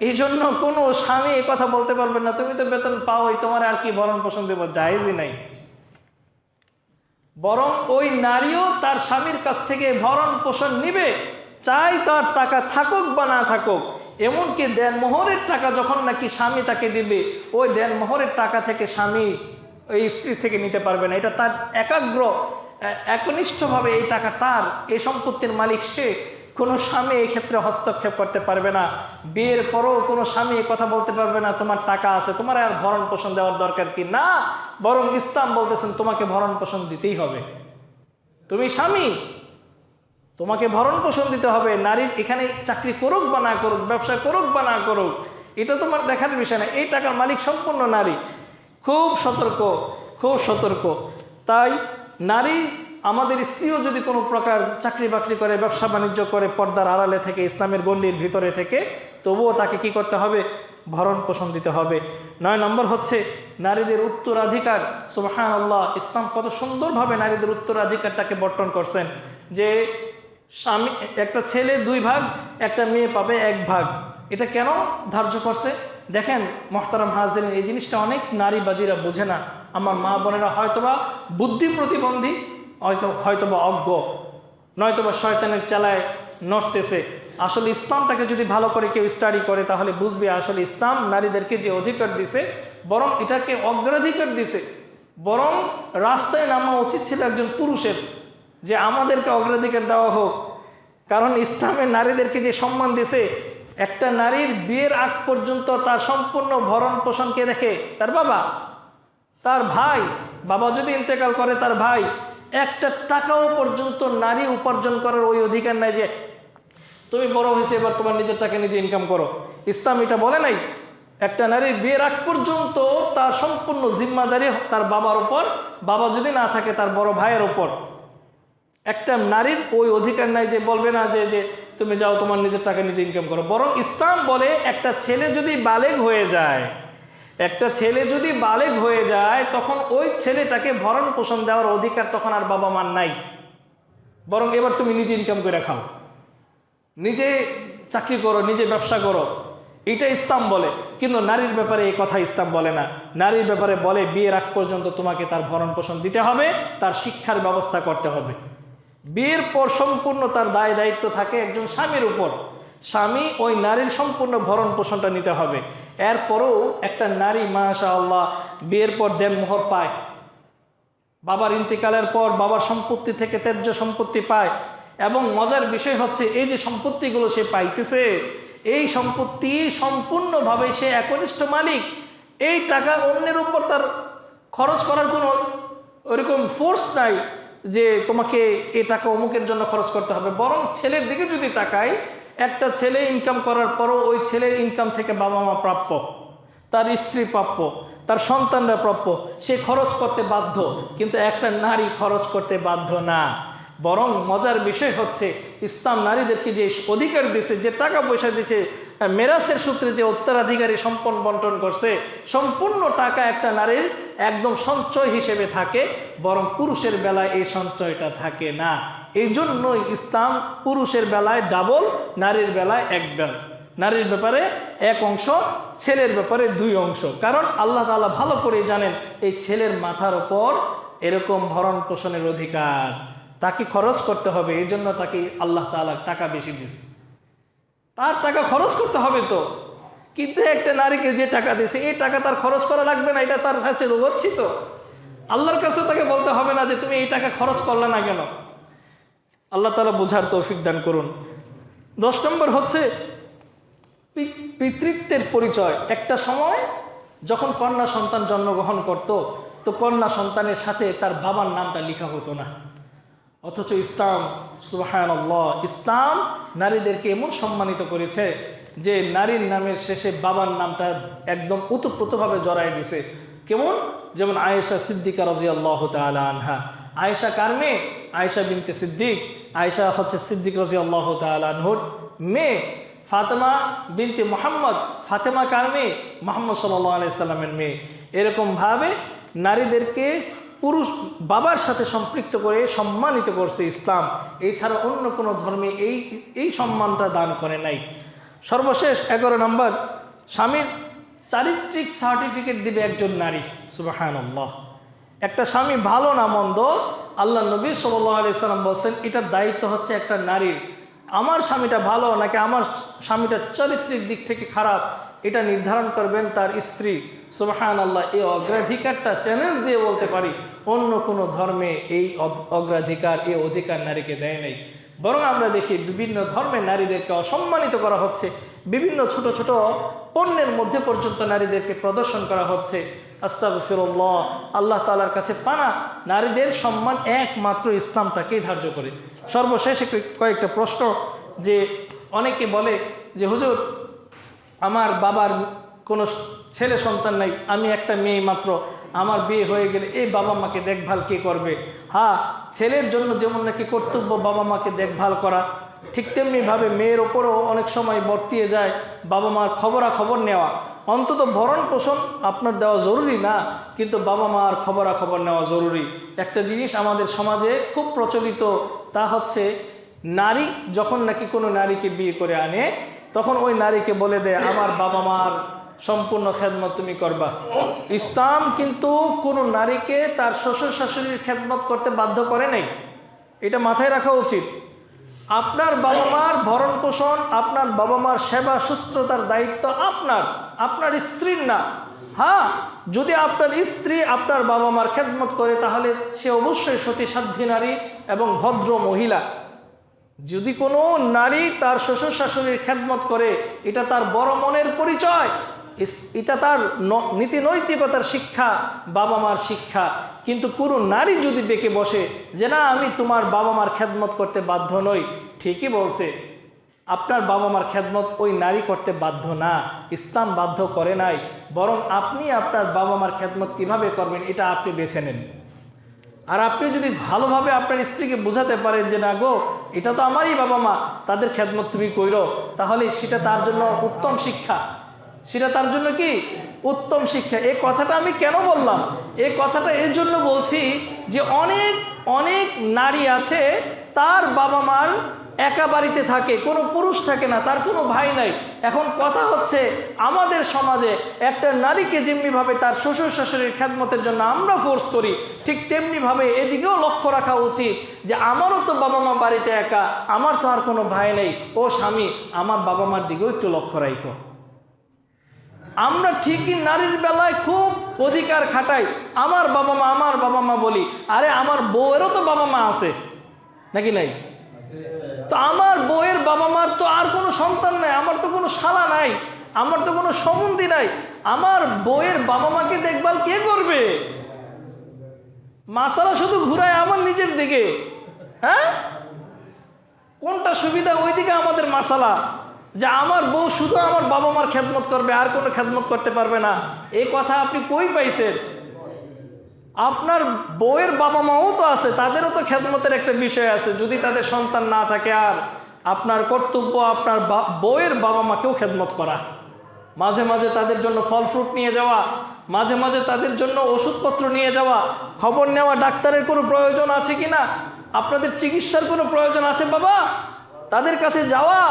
এই জন্য কোনো স্বামী এই কথা বলতে পারবে না তুমি তো বেতন পাওই, তোমার আর কি ভরণ পোষণ দেব, জায়েজই নাই। বরং ওই নারীও তার স্বামীর কাছ থেকে ভরণ পোষণ নিবে, চাই তার টাকা থাকুক বা না থাকুক। এমনকি দেনমোহরের টাকা যখন নাকি স্বামী তাকে দিবে, ওই দেনমোহরের টাকা থেকে স্বামী ওই স্ত্রী থেকে নিতে পারবে না। এটা তার একনিষ্ঠভাবে এই টাকা তার, এই সম্পত্তির মালিক সে। কোনো স্বামী এই ক্ষেত্রে হস্তক্ষেপ করতে পারবে না। বিয়ের পরও কোনো স্বামী এই কথা বলতে পারবে না তোমার টাকা আছে, তোমার আর ভরণ পোষণ দেওয়ার দরকার কি না। বরং ইসলাম বলতেছেন তোমাকে ভরণ পোষণ দিতেই হবে। তুমি স্বামী, তোমাকে ভরণ পোষণ দিতে হবে। নারী এখানে চাকরি করুক বা না করুক, ব্যবসা করুক বা না করুক, এটা তোমার দেখার বিষয় না। এই টাকার মালিক সম্পূর্ণ নারী। খুব সতর্ক, খুব সতর্ক। তাই নারী, আমাদের স্ত্রীও যদি কোনো প্রকার চাকরি বাকরি করে, ব্যবসা বাণিজ্য করে, পর্দার আড়ালে থেকে, ইসলামের গণ্ডির ভিতরে থেকে, তবুও তাকে কি করতে হবে? ভরণ পোষণ দিতে হবে। 9 নম্বর হচ্ছে নারীদের উত্তরাধিকার। সুবহানাল্লাহ, ইসলাম কত সুন্দরভাবে নারীদের উত্তরাধিকারটাকে বর্ণন করছেন যে স্বামী, একটা ছেলে 2 ভাগ, একটা মেয়ে পাবে 1 ভাগ। এটা কেন ধার্য করছে দেখেন মোহতারাম হাজিরিন, এই জিনিসটা অনেক নারীবাদীরা বোঝে না। আমার মা বোনেরা হয়তোবা বুদ্ধি প্রতিবন্ধী, হয়তোবা অজ্ঞ, নয়তোবা শয়তানের চালায় নড়তেছে। আসলে ইসলামটাকে যদি ভালো করে কেউ স্টাডি করে তাহলে বুঝবে আসলে ইসলাম নারীদেরকে যে অধিকার দিছে, বরং এটাকে অগ্রাধিকার দিছে। বরং রাস্তায় নামা উচিত ছিল একজন পুরুষের, যে আমাদেরকে অগ্রাধিকার দেওয়া হোক। কারণ ইসলামের নারীদেরকে যে সম্মান দিছে, একটা নারীর বিয়ের আগ পর্যন্ত তার সম্পূর্ণ ভরণ পোষণকে রেখে তার বাবা, তার ভাই, বাবা যদি ইন্তেকাল করে তার ভাই, একটা টাকাও পর্যন্ত নারী উপার্জন করার ওই অধিকার নাই যে তুমি বড় হয়েছে এবার তোমার নিজের টাকা নিজে ইনকাম করো। ইসলাম এটা বলে নাই। একটা নারীর বিয়ের আগ পর্যন্ত তার সম্পূর্ণ জিম্মাদারি তার বাবার উপর, বাবা যদি না থাকে তার বড় ভাইয়ের উপর। একটা নারীর ওই অধিকার নাই যে বলবে না যে তুমি যাও তোমার নিজের টাকা নিজে ইনকাম করো। বরং ইসলাম বলে একটা ছেলে যদি বালেগ হয়ে যায়, একটা ছেলে যদি বালেগ হয়ে যায়, তখন ওই ছেলেটাকে ভরণ পোষণ দেওয়ার অধিকার তখন আর বাবা মার নাই। বরং এবার তুমি নিজে ইনকাম করে খাও, নিজে চাকরি করো, নিজে ব্যবসা করো, এটা ইসলাম বলে। কিন্তু নারীর ব্যাপারে এই কথা ইসলাম বলে না। নারীর ব্যাপারে বলে বিয়ের আগ পর্যন্ত তোমাকে তার ভরণ পোষণ দিতে হবে, তার শিক্ষার ব্যবস্থা করতে হবে। বিয়ের পর সম্পূর্ণ তার দায় দায়িত্ব থাকে একজন স্বামীর উপর। স্বামী ওই নারীর সম্পূর্ণ ভরণ পোষণটা নিতে হবে। এরপরেও একটা নারী মাশাআল্লাহ বিয়ের পর দেনমোহর পায়, বাবার ইন্তেকালের পর বাবার সম্পত্তি থেকে ত্যায্য সম্পত্তি পায়। এবং মজার বিষয় হচ্ছে এই যে সম্পত্তিগুলো সে পাইতেছে, এই সম্পত্তি সম্পূর্ণভাবে সে একনিষ্ঠ মালিক। এই টাকা অন্যের উপর তার খরচ করার কোনো ওইরকম ফোর্স নাই যে তোমাকে এই টাকা অমুকের জন্য খরচ করতে হবে। বরং ছেলের দিকে যদি তাকাই, একটা ছেলে ইনকাম করার পরও ওই ছেলের ইনকাম থেকে বাবা মা প্রাপ্য, তার স্ত্রী প্রাপ্য, তার সন্তানরা প্রাপ্য, সে খরচ করতে বাধ্য। কিন্তু একটা নারী খরচ করতে বাধ্য না। বরং মজার বিষয় হচ্ছে ইসলাম নারীদেরকে যে অধিকার দিয়েছে, যে টাকা পয়সা দিয়েছে, মেরাসের সূত্রে যে উত্তরাধিকারী সম্পন্ন বন্টন করছে, সম্পূর্ণ টাকা একটা নারীর একদম সঞ্চয় হিসেবে থাকে। বরং পুরুষের বেলায় এই সঞ্চয়টা থাকে না। এই জন্যই ইসলাম পুরুষের বেলায় ডাবল, নারীর বেলায় 1 ভাগ। নারীর ব্যাপারে 1 অংশ, ছেলের ব্যাপারে 2 অংশ। কারণ আল্লাহ তাআলা ভালো করে জানেন এই ছেলের মাথার ওপর এরকম ভরণ পোষণের অধিকার, তাকে খরচ করতে হবে। এই জন্য তাকে আল্লাহ তাআলা টাকা বেশি দিচ্ছে, তার টাকা খরচ করতে হবে তো। কিন্তু একটা নারীকে যে টাকা দিয়েছে, এই টাকা তার খরচ করা লাগবে না, এটা তার কাছে গচ্ছিত। আল্লাহর কাছে তাকে বলতে হবে না যে তুমি এই টাকা খরচ করলে না কেন। আল্লাহ তাআলা বোঝার তৌফিক দান করুন। 10 নম্বর হচ্ছে পিতৃত্বের পরিচয়। একটা সময় যখন কন্যা সন্তান জন্মগ্রহণ করত, তো কন্যা সন্তানের সাথে তার বাবার নামটা লেখা হতো না। অথচ ইসলাম, সুবহানাল্লাহ, ইসলাম নারীদেরকে এমন সম্মানিত করেছে যে নারীর নামের শেষে বাবার নামটা একদম ওতপ্রোতভাবে জড়াই দিছে। কেমন? যেমন আয়েশা সিদ্দিকা রাদিয়াল্লাহু তাআলা আনহা। আয়েশা কার মেয়ে? আয়েশা বিনতে সিদ্দিক। আয়েশা হচ্ছে সিদ্দিক রাদিয়াল্লাহু তাআলা আনহুর মেয়ে। ফাতেমা বিনতে মুহাম্মদ, ফাতেমা কার মেয়ে? মুহাম্মদ সাল্লাল্লাহু আলাইহি সাল্লামের মেয়ে। এরকমভাবে নারীদেরকে পুরুষ বাবার সাথে সম্পৃক্ত করে সম্মানিত করছে ইসলাম। এছাড়া অন্য কোনো ধর্মে এই সম্মানটা দান করে নাই। সর্বশেষ 11 নম্বর, স্বামীর চারিত্রিক সার্টিফিকেট দিবে একজন নারী। সুবহানাল্লাহ। একটা স্বামী ভালো না মন্দ, আল্লাহ নবী সাল্লাল্লাহু আলাইহি সাল্লাম বলছেন এটার দায়িত্ব হচ্ছে একটা নারীর। আমার স্বামীটা ভালো নাকি আমার স্বামীটা চারিত্রিক দিক থেকে খারাপ, এটা নির্ধারণ করবেন তার স্ত্রী। সুবহানাল্লাহ। এই অগ্রাধিকারটা চ্যালেঞ্জ দিয়ে বলতে পারি অন্য কোনো ধর্মে এই অগ্রাধিকার, এই অধিকার নারীকে দেয় নাই। বরং আমরা দেখি বিভিন্ন ধর্মে নারীদেরকে অসম্মানিত করা হচ্ছে। বিভিন্ন ছোট ছোট পণ্যের মধ্যে পর্যন্ত নারীদেরকে প্রদর্শন করা হচ্ছে। আস্তাগফিরুল্লাহ, আল্লাহ তাআলার কাছে পানা নারীদের সম্মান একমাত্র ইসলামটাকেই ধার্য করে। সর্বশেষে কয়েকটা প্রশ্ন, যে অনেকে বলে যে হুজুর আমার বাবার কোনো ছেলে সন্তান নাই, আমি একটা মেয়ে মাত্র, আমার বিয়ে হয়ে গেলে এই বাবা মাকে দেখভাল কে করবে? হ্যাঁ, ছেলের জন্য যেমন নাকি কর্তব্য বাবা মাকে দেখভাল করা, ঠিক তেমনিভাবে মেয়ের ওপরও অনেক সময় বর্তিয়ে যায় বাবা মার খবরাখবর নেওয়া। অন্তত ভরণ পোষণ আপনার দেওয়া জরুরি না, কিন্তু বাবা মার খবরাখবর নেওয়া জরুরি। একটা জিনিস আমাদের সমাজে খুব প্রচলিত, তা হচ্ছে নারী যখন নাকি কোনো নারীকে বিয়ে করে আনে, তখন ওই নারীকে বলে দেয় আমার বাবা মার সম্পূর্ণ খেদমত তুমি করবা। ইসলাম কিন্তু কোনো নারীকে তার শ্বশুর শাশুড়ির খেদমত করতে বাধ্য করে নাই, এটা মাথায় রাখা উচিত। আপনার বাবা মার ভরণ পোষণ, আপনার বাবা মার সেবা শুশ্রূষার দায়িত্ব আপনার স্ত্রীর না। হ্যাঁ, যদি আপনার স্ত্রী আপনার বাবা মার খেদমত করে তাহলে সে অবশ্যই সতীসাধ্যী নারী এবং ভদ্র মহিলা। যদি কোনো নারী তার শ্বশুর শাশুড়ির খেদমত করে, এটা তার বড় মনের পরিচয়, এটা তার নীতি নৈতিকতার শিক্ষা, বাবা মার শিক্ষা। কিন্তু কোনো নারী যদি ডেকে বসে যে না আমি তোমার বাবা মার খেদমত করতে বাধ্য নই, ঠিকই বলছে, আপনার বাবা মার খেদমত ওই নারী করতে বাধ্য না, ইসলাম বাধ্য করে নাই। বরং আপনি আপনার বাবা মার খেদমত কিভাবে করবেন এটা আপনি বেছে নেন। আর আপনি যদি ভালোভাবে আপনার স্ত্রীকে বোঝাতে পারেন যে না গো এটা তো আমারই বাবা মা, তাদের খেদমত তুমি কইরো, তাহলে সেটা তার জন্য উত্তম শিক্ষা, সেটা তার জন্য কি উত্তম শিক্ষা। এই কথাটা আমি কেন বললাম? এই কথাটা এর জন্য বলছি যে অনেক অনেক নারী আছে তার বাবা মার একা বাড়িতে থাকে, কোনো পুরুষ থাকে না, তার কোনো ভাই নাই। এখন কথা হচ্ছে আমাদের সমাজে একটা নারীকে যেমনিভাবে তার শ্বশুর শাশুড়ির খেদমতের জন্য আমরা ফোর্স করি, ঠিক তেমনিভাবে এদিকেও লক্ষ্য রাখা উচিত যে আমারও তো বাবা মা বাড়িতে একা, আমার তো আর কোনো ভাই নেই, ও স্বামী আমার বাবা মার দিকেও একটু লক্ষ্য রাখো। আমরা ঠিকই নারীর বেলায় খুব অধিকার খাটাই, আমার বাবা মা বলি, আরে আমার বউয়েরও তো বাবা মা আছে নাকি নাই? তো আমার বউয়ের বাবা মার তো আর কোনো সন্তান নাই, আমার তো কোনো শালা নাই, আমার তো কোনো সম্বন্ধী নাই, আমার বউয়ের বাবা মাকে দেখভাল কে করবে? মাসালা শুধু ঘুরায় আমার নিজের দিকে। হ্যাঁ, কোনটা সুবিধা ওই দিকে আমাদের মাসালা, যে আমার বউ শুধু আমার বাবা মার খেদমত করবে, আর কোনো খেদমত করতে পারবে না। এই কথা আপনি কই পাইছেন? আপনার বউয়ের বাবা মাও তো আছে, তাদেরও তো খেদমতের একটা বিষয় আছে। যদি তাদের সন্তান না থাকে, আর আপনার কর্তব্য আপনার বউয়ের বাবা মাকেও খেদমত করা, মাঝে মাঝে তাদের জন্য ফল ফ্রুট নিয়ে যাওয়া, মাঝে মাঝে তাদের জন্য ওষুধপত্র নিয়ে যাওয়া, খবর নেওয়া ডাক্তারের কোনো প্রয়োজন আছে কি না, আপনাদের চিকিৎসার কোনো প্রয়োজন আছে বাবা, তাদের কাছে যাওয়া।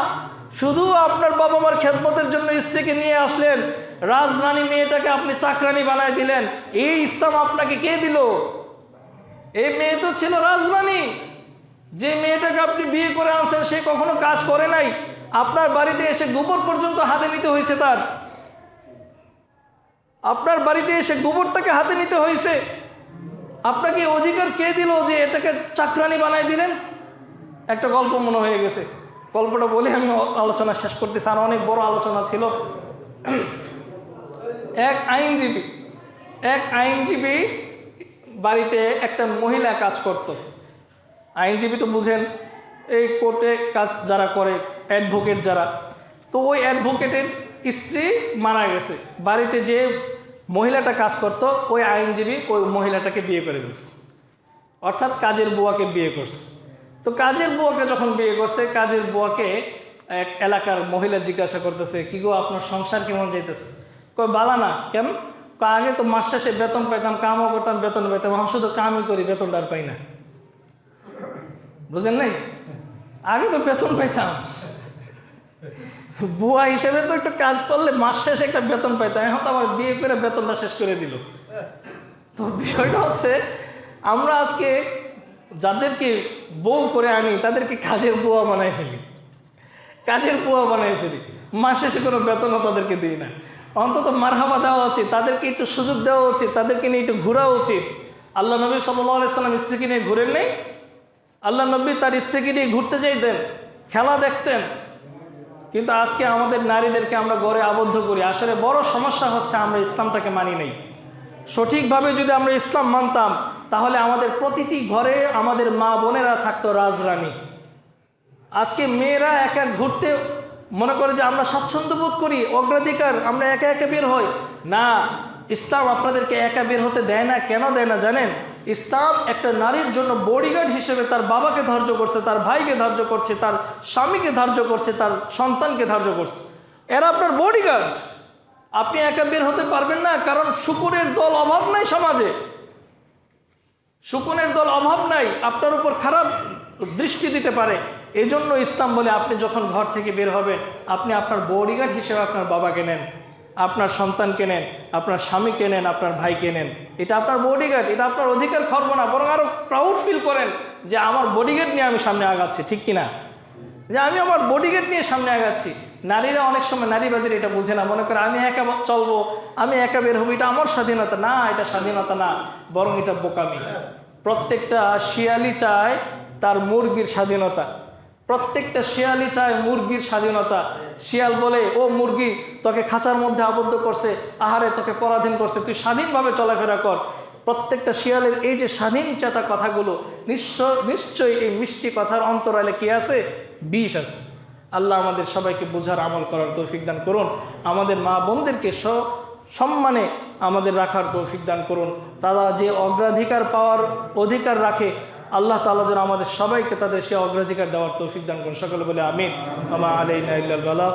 শুধু আপনার বাবা মার খেদমতের জন্য স্ত্রীকে নিয়ে আসলেন, রাজরানী মেয়েটাকে আপনি চাকরানি বানায় দিলেন, এই ইসলাম আপনাকে কে দিল? এই মেয়ে তো ছিল রাজরানী। যে মেয়েটাকে আপনি বিয়ে করে আনছেন সে কখনো কাজ করে নাই, আপনার বাড়িতে এসে গোবর পর্যন্ত হাতে নিতে হয়েছে তার, আপনার বাড়িতে এসে গোবরটাকে হাতে নিতে হয়েছে। আপনাকে অধিকার কে দিল যে এটাকে চাকরানি বানায় দিলেন? একটা গল্প মনে হয়ে গেছে, গল্পটা বলে আমি আলোচনা শেষ করতেছি, আর অনেক বড় আলোচনা ছিল। এক আইনজীবী বাড়িতে একটা মহিলা কাজ করত। আইনজীবী তো বুঝেন, এই কোর্টে কাজ যারা করে, অ্যাডভোকেট যারা, তো ওই অ্যাডভোকেটের স্ত্রী মারা গেছে, বাড়িতে যে মহিলাটা কাজ করত ওই আইনজীবী ওই মহিলাটাকে বিয়ে করে দিয়েছে, অর্থাৎ কাজের বুয়াকে বিয়ে করছে। তো কাজের বুয়াকে যখন বিয়ে করছে, কাজের বুয়াকে এক এলাকার মহিলা জিজ্ঞাসা করতেছে, কি গো আপনার সংসার কেমন যাইতেছে? কই বালা না। কেন? আগে তো মাস শেষে বেতন পাইতাম, কামও করতাম, বেতন পাইতাম, এখন শুধু কামই করি, বেতনটা আর পাই না। বুঝেন নাই? আগে তো বেতন পাইতাম, বুয়া হিসেবে তো একটু কাজ করলে মাস শেষে একটা বেতন পাইতাম, এখন তো আমার বিয়ে করে বেতনটা শেষ করে দিল। তো বিষয়টা হচ্ছে আমরা আজকে যাদেরকে বউ করে আনি তাদেরকে কাজের বুয়া বানাই ফেলি, মাস শেষে কোনো বেতনও তাদেরকে দিই না। অন্তত মারহাবা দেওয়া উচিত, তাদেরকে একটু সুযোগ দেওয়া উচিত, তাদেরকে নিয়ে একটু ঘোরা উচিত। আল্লাহ নবী সাল্লাল্লাহু আলাইহি সাল্লাম স্ত্রীকে নিয়ে ঘুরেন নেই? আল্লাহ নবী তার স্ত্রীকে নিয়ে ঘুরতে যাইতেন, খেলা দেখতেন, কিন্তু আজকে আমাদের নারীদেরকে আমরা ঘরে আবদ্ধ করি। আসলে বড় সমস্যা হচ্ছে আমরা ইসলামটাকে মানি নাই। সঠিকভাবে যদি আমরা ইসলাম মানতাম তাহলে আমাদের প্রতিটি ঘরে আমাদের মা বোনেরা থাকতো রাজরানী। আজকে মেয়েরা একা ঘুরতে মনে করে যে আমরা স্বাচ্ছন্দ্য বোধ করি, অগ্রাধিকার, আমরা একা একা বের হই। না, ইসলাম আপনাদেরকে একা বের হতে দেয় না। কেন দেয় না জানেন? ইসলাম একটা নারীর জন্য বডিগার্ড হিসেবে তার বাবাকে ধার্য করছে, তার ভাইকে ধার্য করছে, তার স্বামীকে ধার্য করছে, তার সন্তানকে ধার্য করছে। এরা আপনার বডিগার্ড। আপনি একা বের হতে পারবেন না, কারণ শকুনের দল অভাব নাই সমাজে। শকুনের দল অভাব নাই, আপনার উপর খারাপ দৃষ্টি দিতে পারে। এই জন্য ইসলাম বলে আপনি যখন ঘর থেকে বের হবেন আপনি আপনার বডিগার্ড হিসেবে আপনার বাবাকে নেন, আপনার সন্তানকে নেন, আপনার স্বামীকে নেন, আপনার ভাইকে নেন। এটা আপনার বডিগার্ড, এটা আপনার অধিকার খর্ব না, বরং আরো প্রাউড ফিল করেন যে আমার বডিগার্ড নিয়ে আমি সামনে আগাচ্ছি। ঠিক কিনা? যে আমি আমার বডিগার্ড নিয়ে সামনে আগাচ্ছি। নারীরা অনেক সময়, নারীবাদীরা এটা বুঝে না, মনে করে আমি একা চলবো, আমি একা বের হবো, এটা আমার স্বাধীনতা। না, এটা স্বাধীনতা না, বরং এটা বোকামি। প্রত্যেকটা শিয়ালি চায় তার মুরগির স্বাধীনতা, প্রত্যেকটা শিয়ালি চায় মুরগির স্বাধীনতা। শিয়াল বলে, ও মুরগি, তোকে খাঁচার মধ্যে আবদ্ধ করছে, আহারে তোকে পরাধীন করছে, তুই স্বাধীনভাবে চলাফেরা কর। প্রত্যেকটা শিয়ালের এই যে স্বাধীন চেতা কথাগুলো, নিশ্চয়ই এই মিষ্টি কথার অন্তরালে কি আছে? বিষ আছে। আল্লাহ আমাদের সবাইকে বোঝার, আমল করার তৌফিক দান করুন। আমাদের মা বোনদেরকে সম্মানে আমাদের রাখার তৌফিক দান করুন। তারা যে অগ্রাধিকার পাওয়ার অধিকার রাখে, আল্লাহ তাআলা যেন আমাদের সবাইকে তাদের সে অগ্রাধিকার দেওয়ার তৌফিক দান করুন। সকলে বলে আমিন। ওয়া মা আলাইনা ইল্লাল বালাগ।